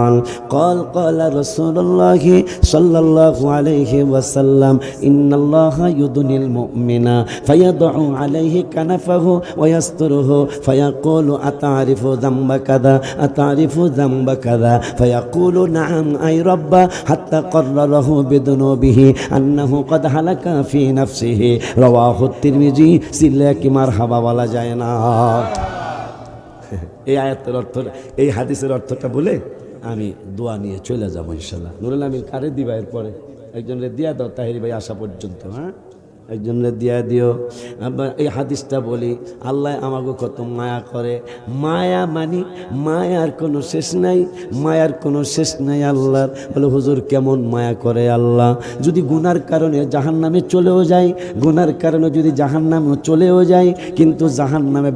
قال قال رسول الله صلى الله عليه وسلم إن الله يدني المؤمن فيضع عليه كنفه ويستره فيقول أتعرف ذنب كذا أتعرف ذنب كذا فيقول نعم أي رب حتى قرره بذنوبه أنه قد هلك في نفسه رواه الترمذي সিল্লাকি মারহাবা বলা যায় না। এই আয়াতের অর্থ, এই হাদিসের অর্থটা বলে আমি দোয়া নিয়ে চলে যাবো ইনশাল্লাহ। নুরুল আমিন কারে দিবা এরপরে? একজনরে দিয়া দাও তাহিরি ভাই আসা পর্যন্ত। হ্যাঁ, একজনরে দিয়া দিও। আবার এই হাদিসটা বলি, আল্লাহ আমাকে কত মায়া করে। মায়া মানি মায়ার কোনো শেষ নাই, মায়ার কোনো শেষ নাই আল্লাহর। বলে হুজুর কেমন মায়া করে আল্লাহ? যদি গুনার কারণে জাহান্নামে চলেও যায়, গুনার কারণে যদি জাহান্নামে চলেও যায়, কিন্তু জাহান্নামে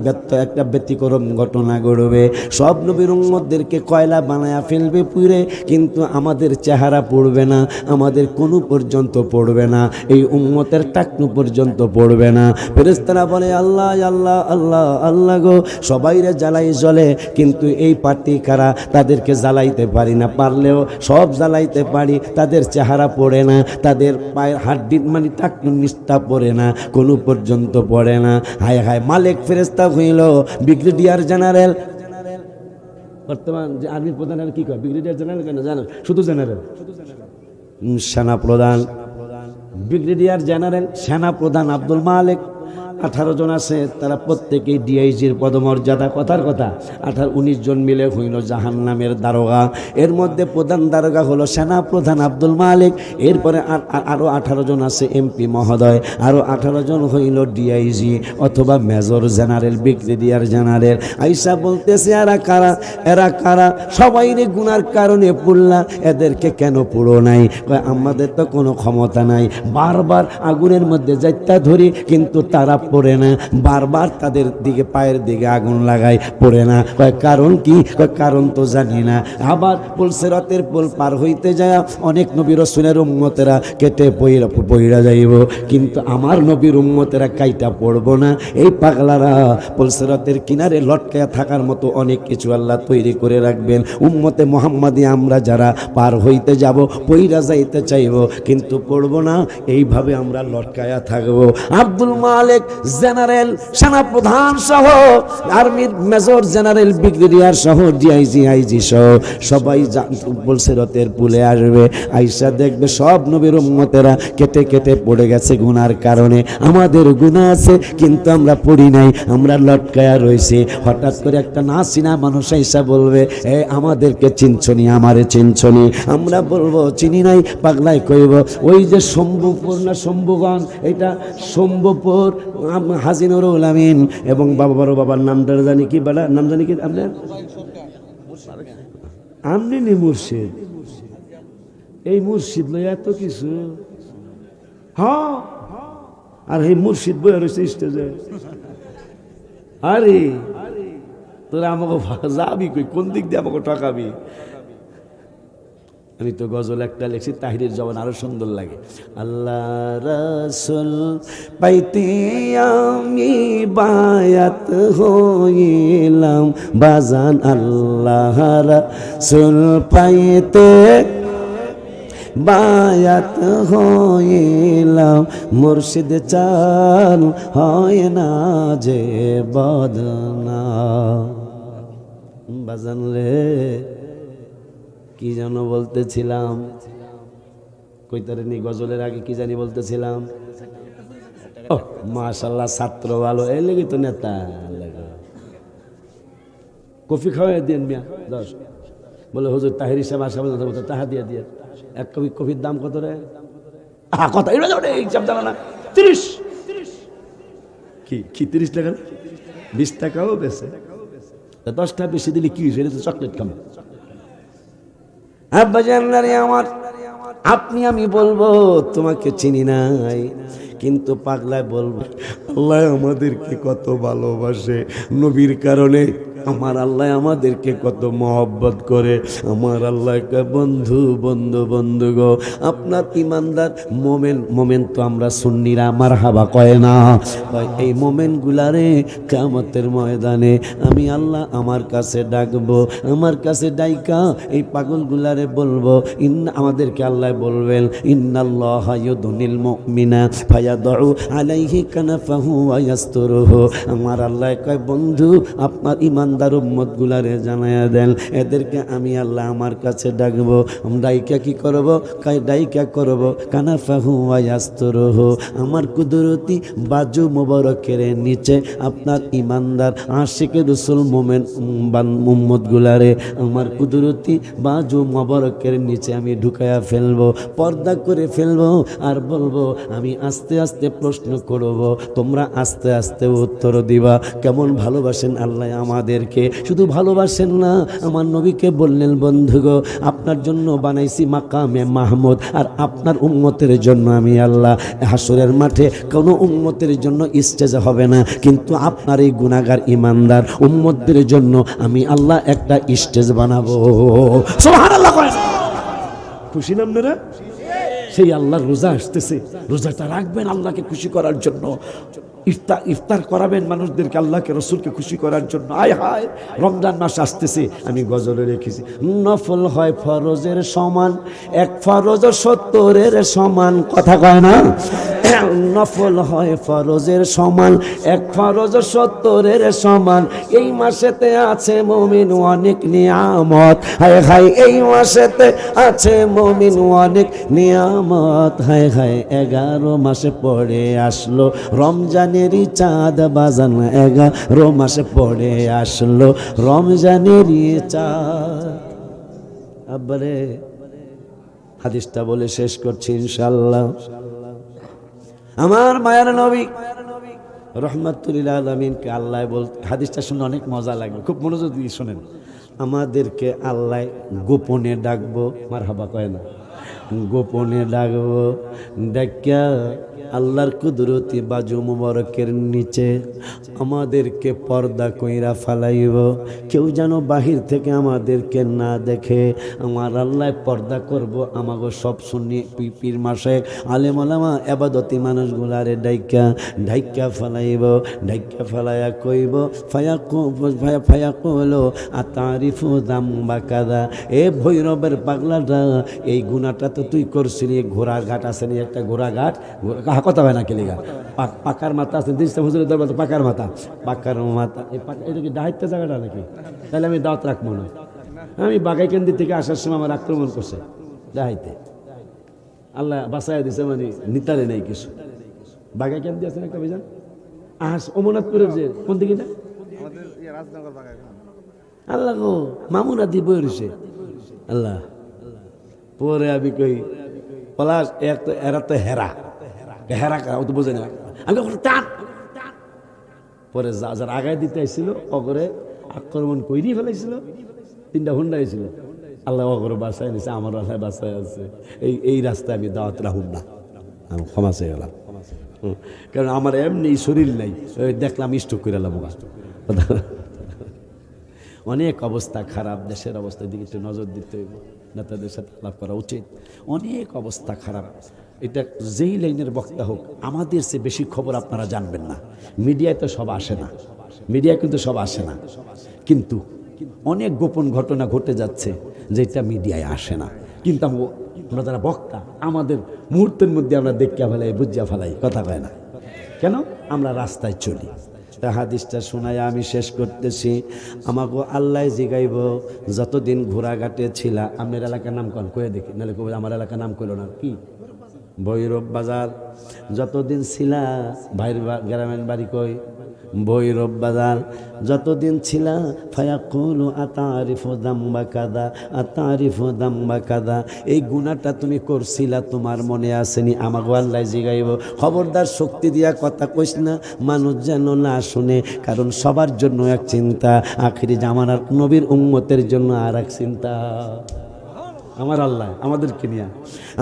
একটা ব্যতিক্রম ঘটনা ঘটবে। সব নবীর উম্মতদেরকে কয়লা বানায়া ফেলবে পুড়ে, কিন্তু আমাদের চেহারা পড়বে না, আমাদের কোনো পর্যন্ত পড়বে না, এই উম্মতের টাকনু পর্যন্ত পড়বে না। ফেরেশতারা বলে আল্লাহ আল্লাহ আল্লাহ আল্লাহ গো, সবাইরে জ্বালাই জ্বলে, কিন্তু এই পার্টি কারা, তাদেরকে জ্বালাইতে পারি না, পারলেও সব জ্বালাইতে পারি, তাদের চেহারা পড়ে না, তাদের পায়ের হাড্ডি মানে টাকনু নিষ্ঠা পড়ে না, কোনো পর্যন্ত পড়ে না। হায় হায়, মালিক ফেরেশতা হইল ব্রিগেডিয়ার জেনারেল, বর্তমান যে আর্মির প্রধান কি কয় ব্রিগেডিয়ার জেনারেল কেন জানো? শুধু জেনারেল, সেনা প্রধান, ব্রিগেডিয়ার জেনারেল সেনা প্রধান আব্দুল মালিক। 18 জন আছে, তারা প্রত্যেকেই ডিআইজির পদমর্যাদা। কথার কথা 19 জন মিলে হইল জাহান্নামের দারোগা। এর মধ্যে প্রধান দারোগা হলো সেনা প্রধান আব্দুল মালিক। এরপরে আরও 18 জন আছে এমপি মহোদয়, আরও 18 জন হইল ডিআইজি অথবা মেজর জেনারেল, ব্রিগেডিয়ার জেনারেল। আইসা বলতেছে এরা কারা? সবাই রে গুনার কারণে পুড়লা, এদেরকে কেন পুড়ো নাই? আমাদের তো কোনো ক্ষমতা নাই, বারবার আগুনের মধ্যে যাইতা ধরি, কিন্তু তারা পড়ে না, বারবার তাদের দিকে পায়ের দিকে আগুন লাগায়, পড়ে না। কারণ কি? কারণ তো জানি না। আবার পুলসিরাতের পুল পার হইতে যায় অনেক নবী রাসূলের উম্মতেরা কেটে পইড়া যাইব, কিন্তু আমার নবীর উম্মতেরা কাইটা পড়বো না। এই পাগলারা পুলসিরাতের কিনারে লটকায়া থাকার মতো অনেক কিছু আল্লাহ তৈরি করে রাখবেন। উম্মতে মুহাম্মাদি আমরা যারা পার হইতে যাব, পইড়া যাইতে চাইব, কিন্তু পড়বো না, এইভাবে আমরা লটকায়া থাকবো। আব্দুল মালিক জেনারেল, সেনা প্রধান সহ আর্মির মেজর জেনারেল, ব্রিগেডিয়ার সহ ডিআইজি আইজি সহ সবাই পুলসিরাতের পুলে আসবে। আইসা দেখবে সব নবীর উম্মতেরা কেটে কেটে পড়ে গেছে গুনার কারণে। আমাদের গুনাহ আছে, কিন্তু আমরা পড়ি নাই, আমরা লটকায়া রয়েছি। হঠাৎ করে একটা না চিনা মানুষ আইসা বলবে, আমাদেরকে চিনছনি, আমারে চিনছনি? আমরা বলবো চিনি নাই। পাগলাই কইব ওই যে শম্ভুপুর না শম্ভুগঞ্জ, এটা শম্ভুপুর হাজী নুরুল আমিন এবং বাবার নামটা জানি কি, বাড়া নাম জানি কি আপনার? আমনি নি মুর্শিদ, এই মুর্শিদ লই এত কিছু। হ্যাঁ, আর এই মুর্শিদ বই রয়েছে স্টেজে। আরে তোরা আমাকে যাবি কই, কোন দিক দিয়ে আমাকে ঠকাবি? আমি তো গজল একটা লেখছি, তাহিরের জবান আরো সুন্দর লাগে। আল্লাহ রাসূল পাইতে আমি বায়াত হইলাম বাজান, আল্লাহ রাসূল পাইতে বায়াত হইলাম, মুর্শিদ চাল হয় না যে বদনাম। বাজান রে কি যেন বলতেছিলাম, কইতারেনি গজলের আগে কি জানি বলতেছিলাম। ও মাশাআল্লাহ, ছাত্র ভালো, এই লেগে তো নেতা। কফি খাওয়াই দেন মিয়া 10। বলে হুজুর তাহির সাহেব আসা টাকা দিয়ে দিয়ে। এক কফির দাম কত রে? কথা হিসাব জানা না। 30 কি 30 টাকা? 20 টাকাও বেশি, 10 টাকা বেশি দিলে কি হয়েছে? এটা তো চকলেট খাবে। আব্বা জানলারে আমার আপনি আমি বলবো তোমাকে চিনি নাই, কিন্তু পাগলায় বলবো আল্লাহ আমাদেরকে কত ভালোবাসে, নবীর কারণে আমার আল্লাহ আমাদেরকে কত মহব্বত করে। আমার আল্লাহ বন্ধু বন্ধু বন্ধু গো, আপনার ইমানদার মোমেন তো আমরা সুন্নিরা মারহাবা কয় না, এই মোমেনগুলারে কিয়ামতের ময়দানে আমি আল্লাহ আমার কাছে ডাকবো, আমার কাছে ডাইকা এই পাগলগুলারে বলবো, আমাদেরকে আল্লাহ বলবেন ইন্নাল্লাহা ইউদনিল মুমিনা ফায়াদউ আলাইহি কানাফাহু ওয়া ইয়াসতুরুহু। আমার আল্লাহ কয় বন্ধু আপনার ইমানদার উম্মতগুলারে জানায়া দেন, এদেরকে আমি আল্লাহ আমার কাছে ডাকবো, ডাইকা কি করব, কয় ডাইকা করব কানাফাহু ওয়া ইয়াসতুরুহু, আমার কুদরতি বাজু মোবারকের নিচে আপনার ইমানদার আশিকে রাসূল মোমেন উম্মতগুলারে আমার কুদরতি বাজু মোবারকের নিচে আমি ঢুকায়া ফেলবো, পর্দা করে ফেলবো, আর বলবো আমি আস্তে আস্তে প্রশ্ন করব, তোমরা আস্তে আস্তে উত্তর দিবা। কেমন ভালোবাসেন আল্লাহ আমাদেরকে, শুধু ভালোবাসেন না, আমার নবীকে বললেন বন্ধুগো আপনার জন্য বানাইছি মাকামে মাহমুদ, আর আপনার উম্মতের জন্য আমি আল্লাহ হাসরের মাঠে কোনো উম্মতের জন্য স্টেজ হবে না, কিন্তু আপনার এই গুনাহগার ইমানদার উম্মতদের জন্য আমি আল্লাহ একটা স্টেজ বানাবো। সুবহানাল্লাহ। খুশি না আপনারা? সেই আল্লাহর রোজা আসতেছে, রোজাটা রাখবেন আল্লাহকে খুশি করার জন্য, ইফতার করাবেন মানুষদেরকে আল্লাহকে রসুলকে খুশি করার জন্য। আয় হায় রমজান মাস আসতেছে, আমি গজলে রেখেছি নফল হয় ফরজের সমান, এক ফরজ 70-এর সমান, কথা কয় না, নফল হয় ফরজের সমান, এক ফরজ 70-এর সমান, এই মাসেতে আছে মুমিন অনেক নিয়ামত, হায় হায় এই মাসেতে আছে মুমিন অনেক নিয়ামত, হায় হায় 11 মাসে পড়ে আসলো রমজানেরই চাঁদ বাজান, 11 মাসে পড়ে আসলো রমজানেরই চাঁদ। আব্বারে হাদিসটা বলে শেষ করছি ইনশাআল্লাহ। আমার মায়ার নবী রহমাতুল লিল আলামিনকে আল্লাহ বল, হাদিসটা শুনে অনেক মজা লাগবে, খুব মনোযোগ দিয়ে শোনেন। আমাদেরকে আল্লাহ গোপনে ডাকবো, মারহাবা কয় না, গোপনে ডাকবো, ডাকিয়া আল্লাহর কুদরতি বাজু মুবারকের নিচে আমাদেরকে পর্দা কইরা ফালাইব, কেউ যেন বাহির থেকে আমাদেরকে না দেখে। আমার আল্লাহ পর্দা করব আমাগো সব সুন্নি পীর মাশায়েখ আলেম ওলামা ইবাদতি মানুষগুলারে ডাইকা ফালাইব, ডাইকা ফালাইয়া কইব ফায়াকুলু আতারিফু যামবা কাযা, এ ভৈরবের পাগলাটা এই গুনাহটা তো তুই করছিলি, ঘোড়ার ঘাট আছে নি একটা, ঘোড়াঘাট কথা হয় না কেলিগা, পাকার মাথা আছে দিশটা হুজুরের দরবার পাকার মাথা, পাকার মাথা এই এটা কি দায়িত্ব জায়গাটা নাকি? তাহলে আমি দাওয়াত রাখবো না। আমি বাগাইকান্দি থেকে আসার সময় আমার আক্রমণ করছে দাহাইতে, আল্লাহ বাঁচাইয়া দিছে, মানে নিতারে নেই কিছু। বাগাইকান্দি আছে একটা বিজান অমরনাথপুরের যে কোন দিকে না আল্লাহ গো মামুনা দি বই রয়েছে আল্লাহ। পরে আমি কই পলাশ এরা তো হেরা হেরা ও তো বোঝে না, আমি টান। পরে যারা আগায় দিতে আসছিল অগরে আক্রমণ কইরি ফেলাইছিল, 3টা হুন্ডা হয়েছিল, আল্লাহ অগরে বাসায় নিছে, আমার আল্লাহ বাসায় আছে। এই রাস্তায় আমি দাওয়াত রাখুন না, আমি ক্ষমা চেয়ে গেলাম, কারণ আমার এমনি শরীর নাই, দেখলাম স্ট্রোক করে এলাম। অনেক অবস্থা খারাপ, দেশের অবস্থার দিকে একটু নজর দিতে হইব, নেতাদের সাথে আলাপ করা উচিত। অনেক অবস্থা খারাপ, এটা যেই লাইনের বক্তা হোক, আমাদের চেয়ে বেশি খবর আপনারা জানবেন না। মিডিয়ায় তো সব আসে না, মিডিয়ায় কিন্তু সব আসে না, কিন্তু অনেক গোপন ঘটনা ঘটে যাচ্ছে যেটা মিডিয়ায় আসে না। কিন্তু আমরা যারা বক্তা, আমাদের মুহূর্তের মধ্যে আমরা দেখিয়া ফেলাই, বুঝিয়া ফেলাই, কথা কয় না কেন, আমরা রাস্তায় চলি। হাদিসটা শোনায় আমি শেষ করতেছি। আমাকে আল্লাহ জিগাইব, যতদিন ঘোড়াঘাটে ছিলা, আপনার এলাকার নাম কন কয়ে দেখি, নাহলে কবে আমার এলাকার নাম করলো না কি, ভৈরব বাজার যতদিন ছিলা, ভাইয়ের গ্রামের বাড়ি কই ভৈরব বাজার যতদিন ছিলা, ফায়াকুলু আতারিফু যামবা কাযা, আতারিফু যামবা কাযা, এই গুনাহটা তুমি করছিলা, তোমার মনে আসেনি? আমাকে আল্লাহ জিগাইব। খবরদার শক্তি দিয়া কথা কইস না, মানুষ যেন না শুনে, কারণ সবার জন্য এক চিন্তা, আখিরি জামানার নবীর উম্মতের জন্য আর এক চিন্তা। আমার আল্লাহ আমাদেরকে নিয়ে,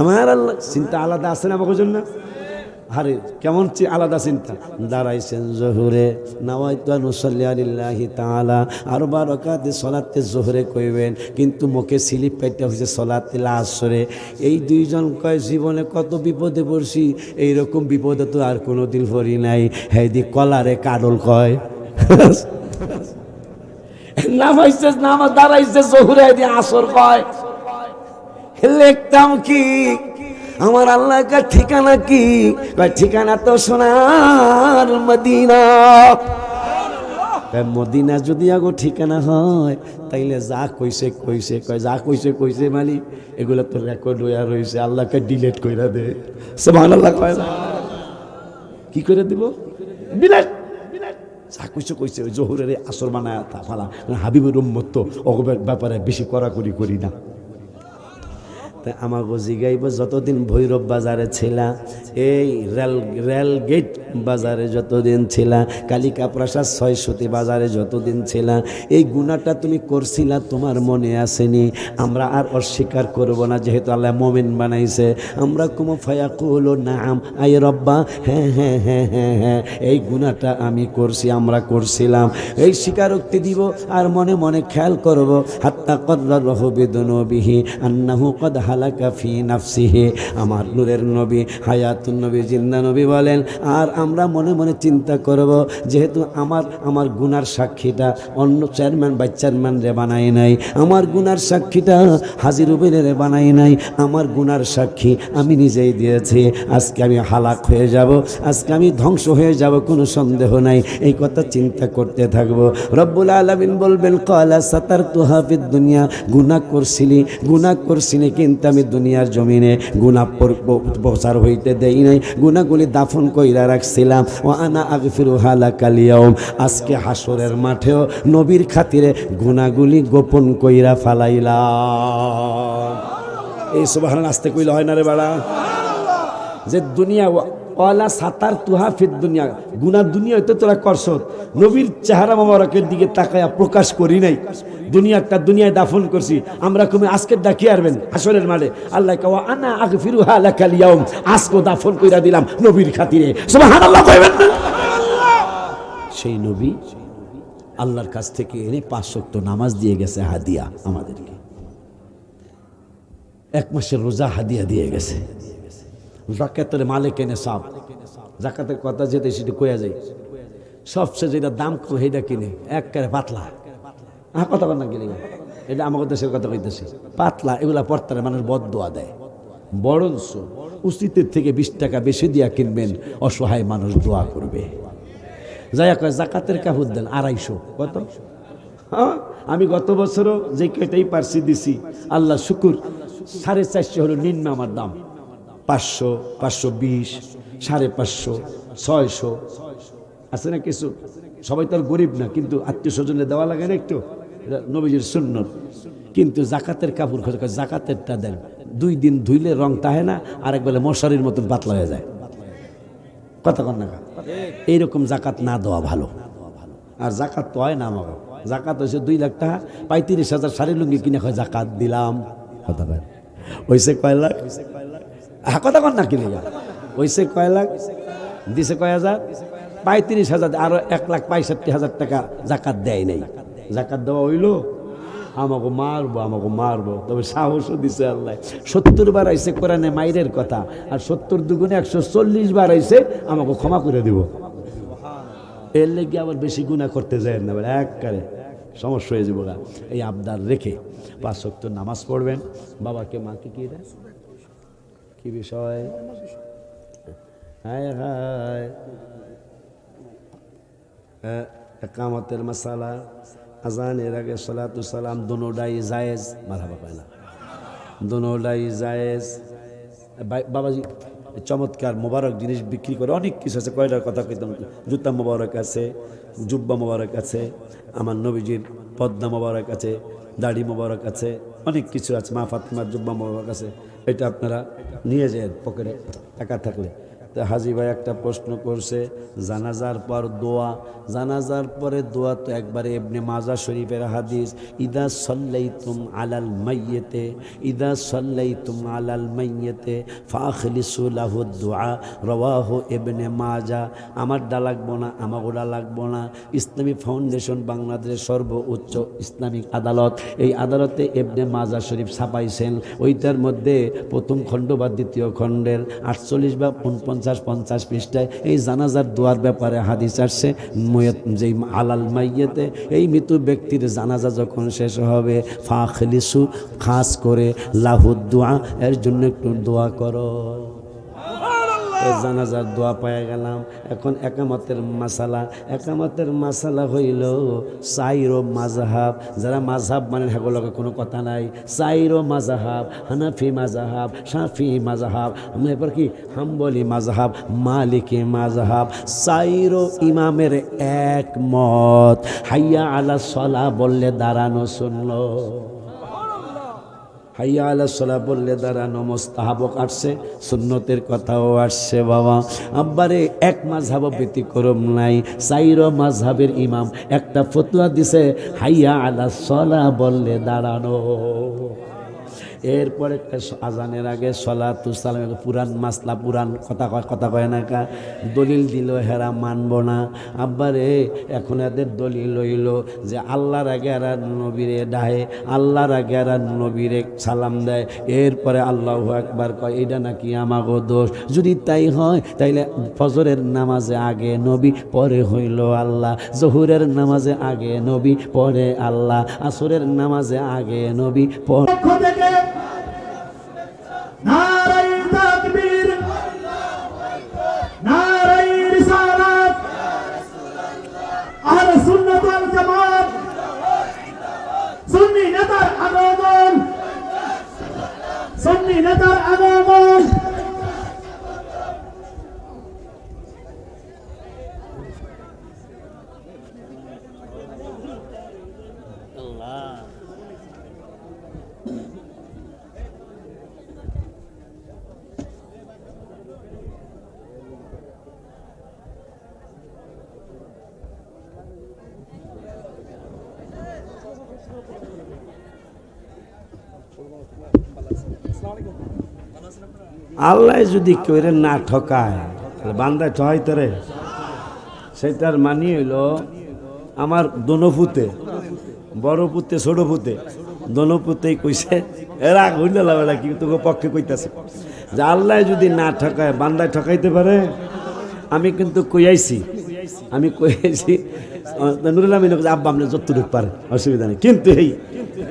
আমার আল্লাহ চিন্তা আলাদা আছে না আমাকে জন্য। আরে কেমন আলাদা চিন্তা। দাঁড়াইছেন জোহরে, নাওয়াইতু আন উসাল্লি আলিল্লাহি তাআলা আরবা রাকাতে সালাতে জোহরে কইবেন, কিন্তু মুখে স্লিপ পাইতে হইছে সালাতুল আসরে। এই দুইজন কয় জীবনে কত বিপদে পড়ছি, এইরকম বিপদে তো আর কোনোদিন পড়ি নাই। হেদি কলারে কাডল কয় নামাইছে, নামাজ দাঁড়াইছে জোহরে, হেদি আসর কয়। লিখতাম কি আমার আল্লাহর কাছে ঠিকানা কি? ঠিকানা তো সোনার মদিনা। মদিনা যদি আগো ঠিকানা হয় তাইলে যা কইছে কইছে, কয় যা কইছে কইছে মালিক, এগুলো তো রেকর্ড হইয়া রয়েছে, আল্লাহকে ডিলিট কইরা দে। সুবহানাল্লাহ কয় না? কি করে দিব? ডিলিট। যা কইছে কইছে, ওই জোহরের আসর বানায় ফালা। হাবিবুর উম্মত তো ওগো ব্যাপারে বেশি কড়াকড়ি করি না। আমাকে জিগাইব যতদিন ভৈরব বাজারে ছিলা, এই রেলগেট বাজারে যতদিন ছিলা, কালিকা প্রসাদ ৬০০ বাজারে যতদিন ছিলা, এই গুনাহটা তুমি করছিলা, তোমার মনে আসেনি? আমরা আর অস্বীকার করব না, যেহেতু আল্লাহ মোমেন বানাইছে। আমরা কুমু ফায়াকুল নাম, আই রব্বা, হ্যাঁ হ্যাঁ হ্যাঁ হ্যাঁ হ্যাঁ, এই গুনাহটা আমি করছি, আমরা করছিলাম, এই স্বীকারোক্তি দিব। আর মনে মনে খেয়াল করব, হাত্তা কর্রারহু বিদুনুবিহি আন্নাহু কদ হালাকা ফি নাফসিহি। আমার নূরের নবী, হায়াতুন নবী, জিন্দা নবী বলেন, আর আমরা মনে মনে চিন্তা করব, যেহেতু আমার গুনার সাক্ষীটা অন্য চেয়ারম্যান ভাইস চেয়ারম্যান রে বানাই নাই, আমার গুনার সাক্ষীটা হাজির উবের বানাই নাই, আমার গুনার সাক্ষী আমি নিজেই দিয়েছি। আজকে আমি হালাক হয়ে যাব, আজকে আমি ধ্বংস হয়ে যাব, কোনো সন্দেহ নাই। এই কথা চিন্তা করতে থাকবো। রব্বুল আলামিন বলবেন, ক্বালা সাতারতুহা ফিদ দুনিয়া, গুনাহ করছিলি কিন্তু আমি দুনিয়ার জমিনে গুনাহ প্রচার হইতে দেই নাই, গুনাহগুলি দাফন কইরা রাখছিলাম। ও আনা আগফিরুহা লাকাল ইয়াউম, আজকে হাসরের মাঠেও নবীর খাতিরে গুনাহগুলি গোপন কইরা ফালাইলাম। এই সুবহানাল্লাহ আস্তে কইলে হয় না রে বাড়া? যে দুনিয়া ওয়ালা সাতার তুহা ফিদ দুনিয়া, গুনাহ দুনিয়া হইতে তোরা করছ, নবীর চেহারা মোবারকের দিকে তাকায়া প্রকাশ করি নাই, দুনিয়ায় দাফন করছি। আমরা কমে আজকে ডাকি আরবেন হাসরের মাঠে, আল্লাহ কওয়া আনা আগফিরুহা লাকাল ইয়াউম, আজকে দাফন কইরা দিলাম নবীর খাতিরে। সুবহানাল্লাহ কইবেন না? সেই নবী আল্লাহর কাছ থেকে এনে ৫ ওয়াক্ত নামাজ দিয়ে গেছে হাদিয়া আমাদেরকে, 1 মাসের রোজা হাদিয়া দিয়ে গেছে। জাকাতের মালিক এনে সব জাকাতের কথা যেতে সেটা কইয়া যায়, সবচেয়ে যেটা দাম কম সেইটা কিনে একবারে পাতলা। কথা বল না গেলে, এটা আমাদের দেশের কথা কইতেছি, পাতলা এগুলা পড়তারে মানুষ বদদোয়া দেয়। বরঞ্চ উচিতের থেকে 20 টাকা বেশি দিয়া কিনবেন, অসহায় মানুষ দোয়া করবে। যাইয়া কয় জাকাতের কাপড় দেন 250। কত? হ্যাঁ, আমি গত বছরও যে কেটাই পারছি দিছি, আল্লাহ শুকুর। 450 হলো নিম্ন আমার দাম, 500, 520, 550, 600 আছে না কিছু। সবাই তো আর গরিব না, কিন্তু আত্মীয় স্বজনে দেওয়া লাগে না একটু, নবীজির সুন্নত। কিন্তু জাকাতের কাপড় খোঁজা, জাকাতেরটা দেন, 2 দিন ধুইলে রং তাহে না, আর একবেলা মশারির মতন পাতলা হয়ে যায়। কথা কন না? এইরকম জাকাত না দেওয়া ভালো। আর জাকাত তো হয় না আমাকে, জাকাত হয়েছে 2 লাখ টাকা, 35,000 শাড়ি লুঙ্গি কিনে হয় জাকাত দিলাম। কথা কয় হয়েছে কয় লাখ? কথা কন না কিনে হয়েছে কয় লাখ? দিছে কয় হাজার? 35,000, আরো 1,65,000 টাকা জাকাত দেয় নাই। জাকাত দেওয়া হইলো, আমাকে মারবো। তবে সাহসও দিছে আল্লাহ। 70 বার আইসে কোরআনে মাইরের কথা, আর 70 দুগুণে 140 বার আইসে আমাকে ক্ষমা করে দিব। এর লেগে আবার বেশি গুনাহ করতে যায় না, একবারে সমস্যা হয়ে যাবো। এই আবদার রেখে 5 ওয়াক্ত নামাজ পড়বেন। বাবাকে মাকে কি দেয়, কি বিষয়? হায় হায়, একামতের মাসালা, আজানের আগে সালাতু সালাম দোনোটাই জায়েজ। মারহাবা পায় না, দোনোটাই জায়েজ। বাবাজি চমৎকার মোবারক জিনিস বিক্রি করে, অনেক কিছু আছে। কয়টার কথা কইতাম, জুতা মোবারক আছে, জুব্বা মোবারক আছে, আমার নবীজির পদ্মা মোবারক আছে, দাড়ি মোবারক আছে, অনেক কিছু আছে। মা ফাতিমার জুব্বা মোবারক আছে। এটা আপনারা নিয়ে যান পকেটে, টাকা থাকলে তো হাজী ভাই একটা প্রশ্ন করছে, জানাজার পর দোয়া, জানাজার পরে দোয়া তো একবারে ইবনে মাজাহ শরীফের হাদিস, ইদা সাল্লাইতুম আলাল মাইয়িতে, ইদা সাল্লাইতুম আলাল মাইয়িতে ফাখলিসু লাহু দুআ, রাওয়াহু ইবনে মাজাহ। আমারটা লাগবো না, আমাগোটা লাগবো না। ইসলামী ফাউন্ডেশন বাংলাদেশের সর্বোচ্চ ইসলামিক আদালত, এই আদালতে ইবনে মাজাহ শরীফ ছাপাইছেন। ওইটার মধ্যে প্রথম খণ্ড বা দ্বিতীয় খণ্ডের 48 বা 49-50 পৃষ্ঠায় এই জানাজার দোয়ার ব্যাপারে হাদিস আসছে। যেই আলাল মাইয়িতে, এই মৃত ব্যক্তির জানাজা যখন শেষ হবে, ফাখলিসু, খাস করে লাহু দুআ, এর জন্য একটু দোয়া করো। জানাজার দোয়া পায়ে গেলাম। এখন একামতের মাসালা, একামতের মাসালা হইল চাইরো মাযহাব। যারা মাযহাব মানে সেগুলোকে কোনো কথা নাই। চাইরো মাযহাব, হানাফি মাযহাব, শাফি মাযহাব, এরপর কি হাম্বলি মাযহাব, মালিকি মাযহাব, চাইরো ইমামের এক মত। হাইয়া আলা সলা বললে দাঁড়ানো শুনলো, হাইয়া আলা সালাহ বললে দাঁড়ানো মুস্তাহাব আসছে, সুন্নতের কথাও আসছে। বাবা আব্বারে এক মাযহাব ব্যতিক্রম নাই। চাইরো মাযহাবের ইমাম একটা ফতোয়া দিছে, হাইয়া আলা সালাহ বললে দাঁড়ানো। এরপরে আজানের আগে সলাতু সালাম, পুরান মাসলা, পুরান কথা কয় না কা, দলিল দিল, হেরা মানব না। আব্বারে এখন এদের দলিল হইল যে আল্লাহর আগে এরা নবীরে ডাহে, আল্লাহর আগে এরা নবীরে সালাম দেয়, এরপরে আল্লাহু আকবার কয়। এটা নাকি আমাগো দোষ। যদি তাই হয় তাইলে ফজরের নামাজে আগে নবী, পরে হইল আল্লাহ। জহুরের নামাজে আগে নবী, পরে আল্লাহ। আসরের নামাজে আগে নবী, পরে নারায়ে তাকবীর, নারায়ে রিসালাত, আহলে সুন্নাত ওয়াল জামাত, সুন্নি নেতার আগমন, সুন্নি নেতার আগমন। আল্লাহ যদি কেউ না ঠকায়, বান্দায় ঠকাইতে রে, সেটার মানি হইল আমার দনপুতে, বড় পুতে, ছোট পুতে, দনপুতেই কইছে, এরা হইল এরা কি তোকে পক্ষে কইতাছে যে আল্লাহ যদি না ঠকায়, বান্দায় ঠকাইতে পারে। আমি কিন্তু কইয়াইছি, আমি কইয়াইছি নুরুল আমিন, আব্বা আপনি যতটুকু পারে অসুবিধা নেই, কিন্তু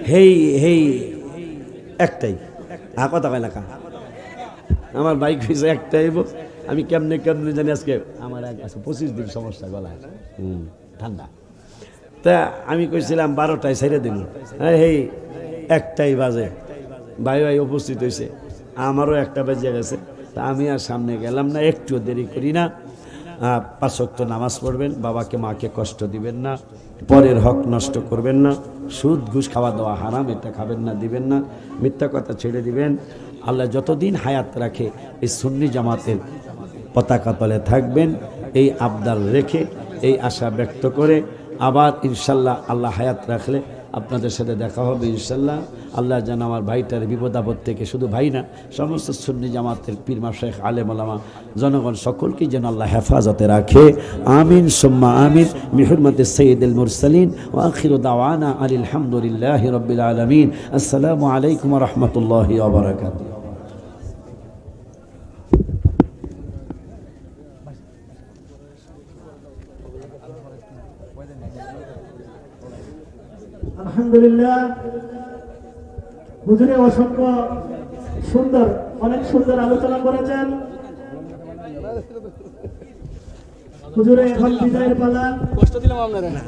হেই একটাই কথা কয় না কা, আমার বাইক হয়েছে একটাই। আমি কেমনে জানি আজকে আমার 25 দিন সমস্যা গলায়, ঠান্ডা। তা আমি কইছিলাম 12টায় ছেড়ে দিন, হেই একটাই বাজে, ভাই উপস্থিত হয়েছে, আমারও একটা বেজে গেছে। তা আমি আর সামনে গেলাম না, একটু দেরি করি না। 5 ওয়াক্ত নামাজ পড়বেন, বাবাকে মাকে কষ্ট দিবেন না, পরের হক নষ্ট করবেন না, সুদ ঘুষ খাওয়া দাওয়া হারাম, এটা খাবেন না, দিবেন না, মিথ্যা কথা ছেড়ে দিবেন। আল্লাহ যতদিন হায়াত রাখে এই সুন্নি জামাতের পতাকা তলে থাকবেন, এই আবদার রেখে, এই আশা ব্যক্ত করে, আবার ইনশাল্লাহ আল্লাহ হায়াত রাখলে আপনাদের সাথে দেখা হবে ইনশাল্লাহ। আল্লাহ যেন আমার ভাইটার বিপদ আপদ থেকে, শুধু ভাই না, সমস্ত সুন্নি জামাতের পীর মাশায়েখ আলেম ওলামা জনগণ সকলকে যেন আল্লাহ হেফাজতে রাখে। আমিন সুম্মা আমিন। বিহুরমাতি সাইয়্যিদুল মুরসালিন ওয়া আখিরু দাওয়ানা আনিল হামদুলিল্লাহি রাব্বিল আলামিন। আসসালামু আলাইকুম ওয়া রাহমাতুল্লাহি ওয়া বারাকাতুহু। আলহামদুলিল্লাহ, হুজুরে অসংখ্য সুন্দর, অনেক সুন্দর আলোচনা করেছেন। হুজুরে এখন বিদায়ের পালা। কষ্ট দিলাম আপনারা? না।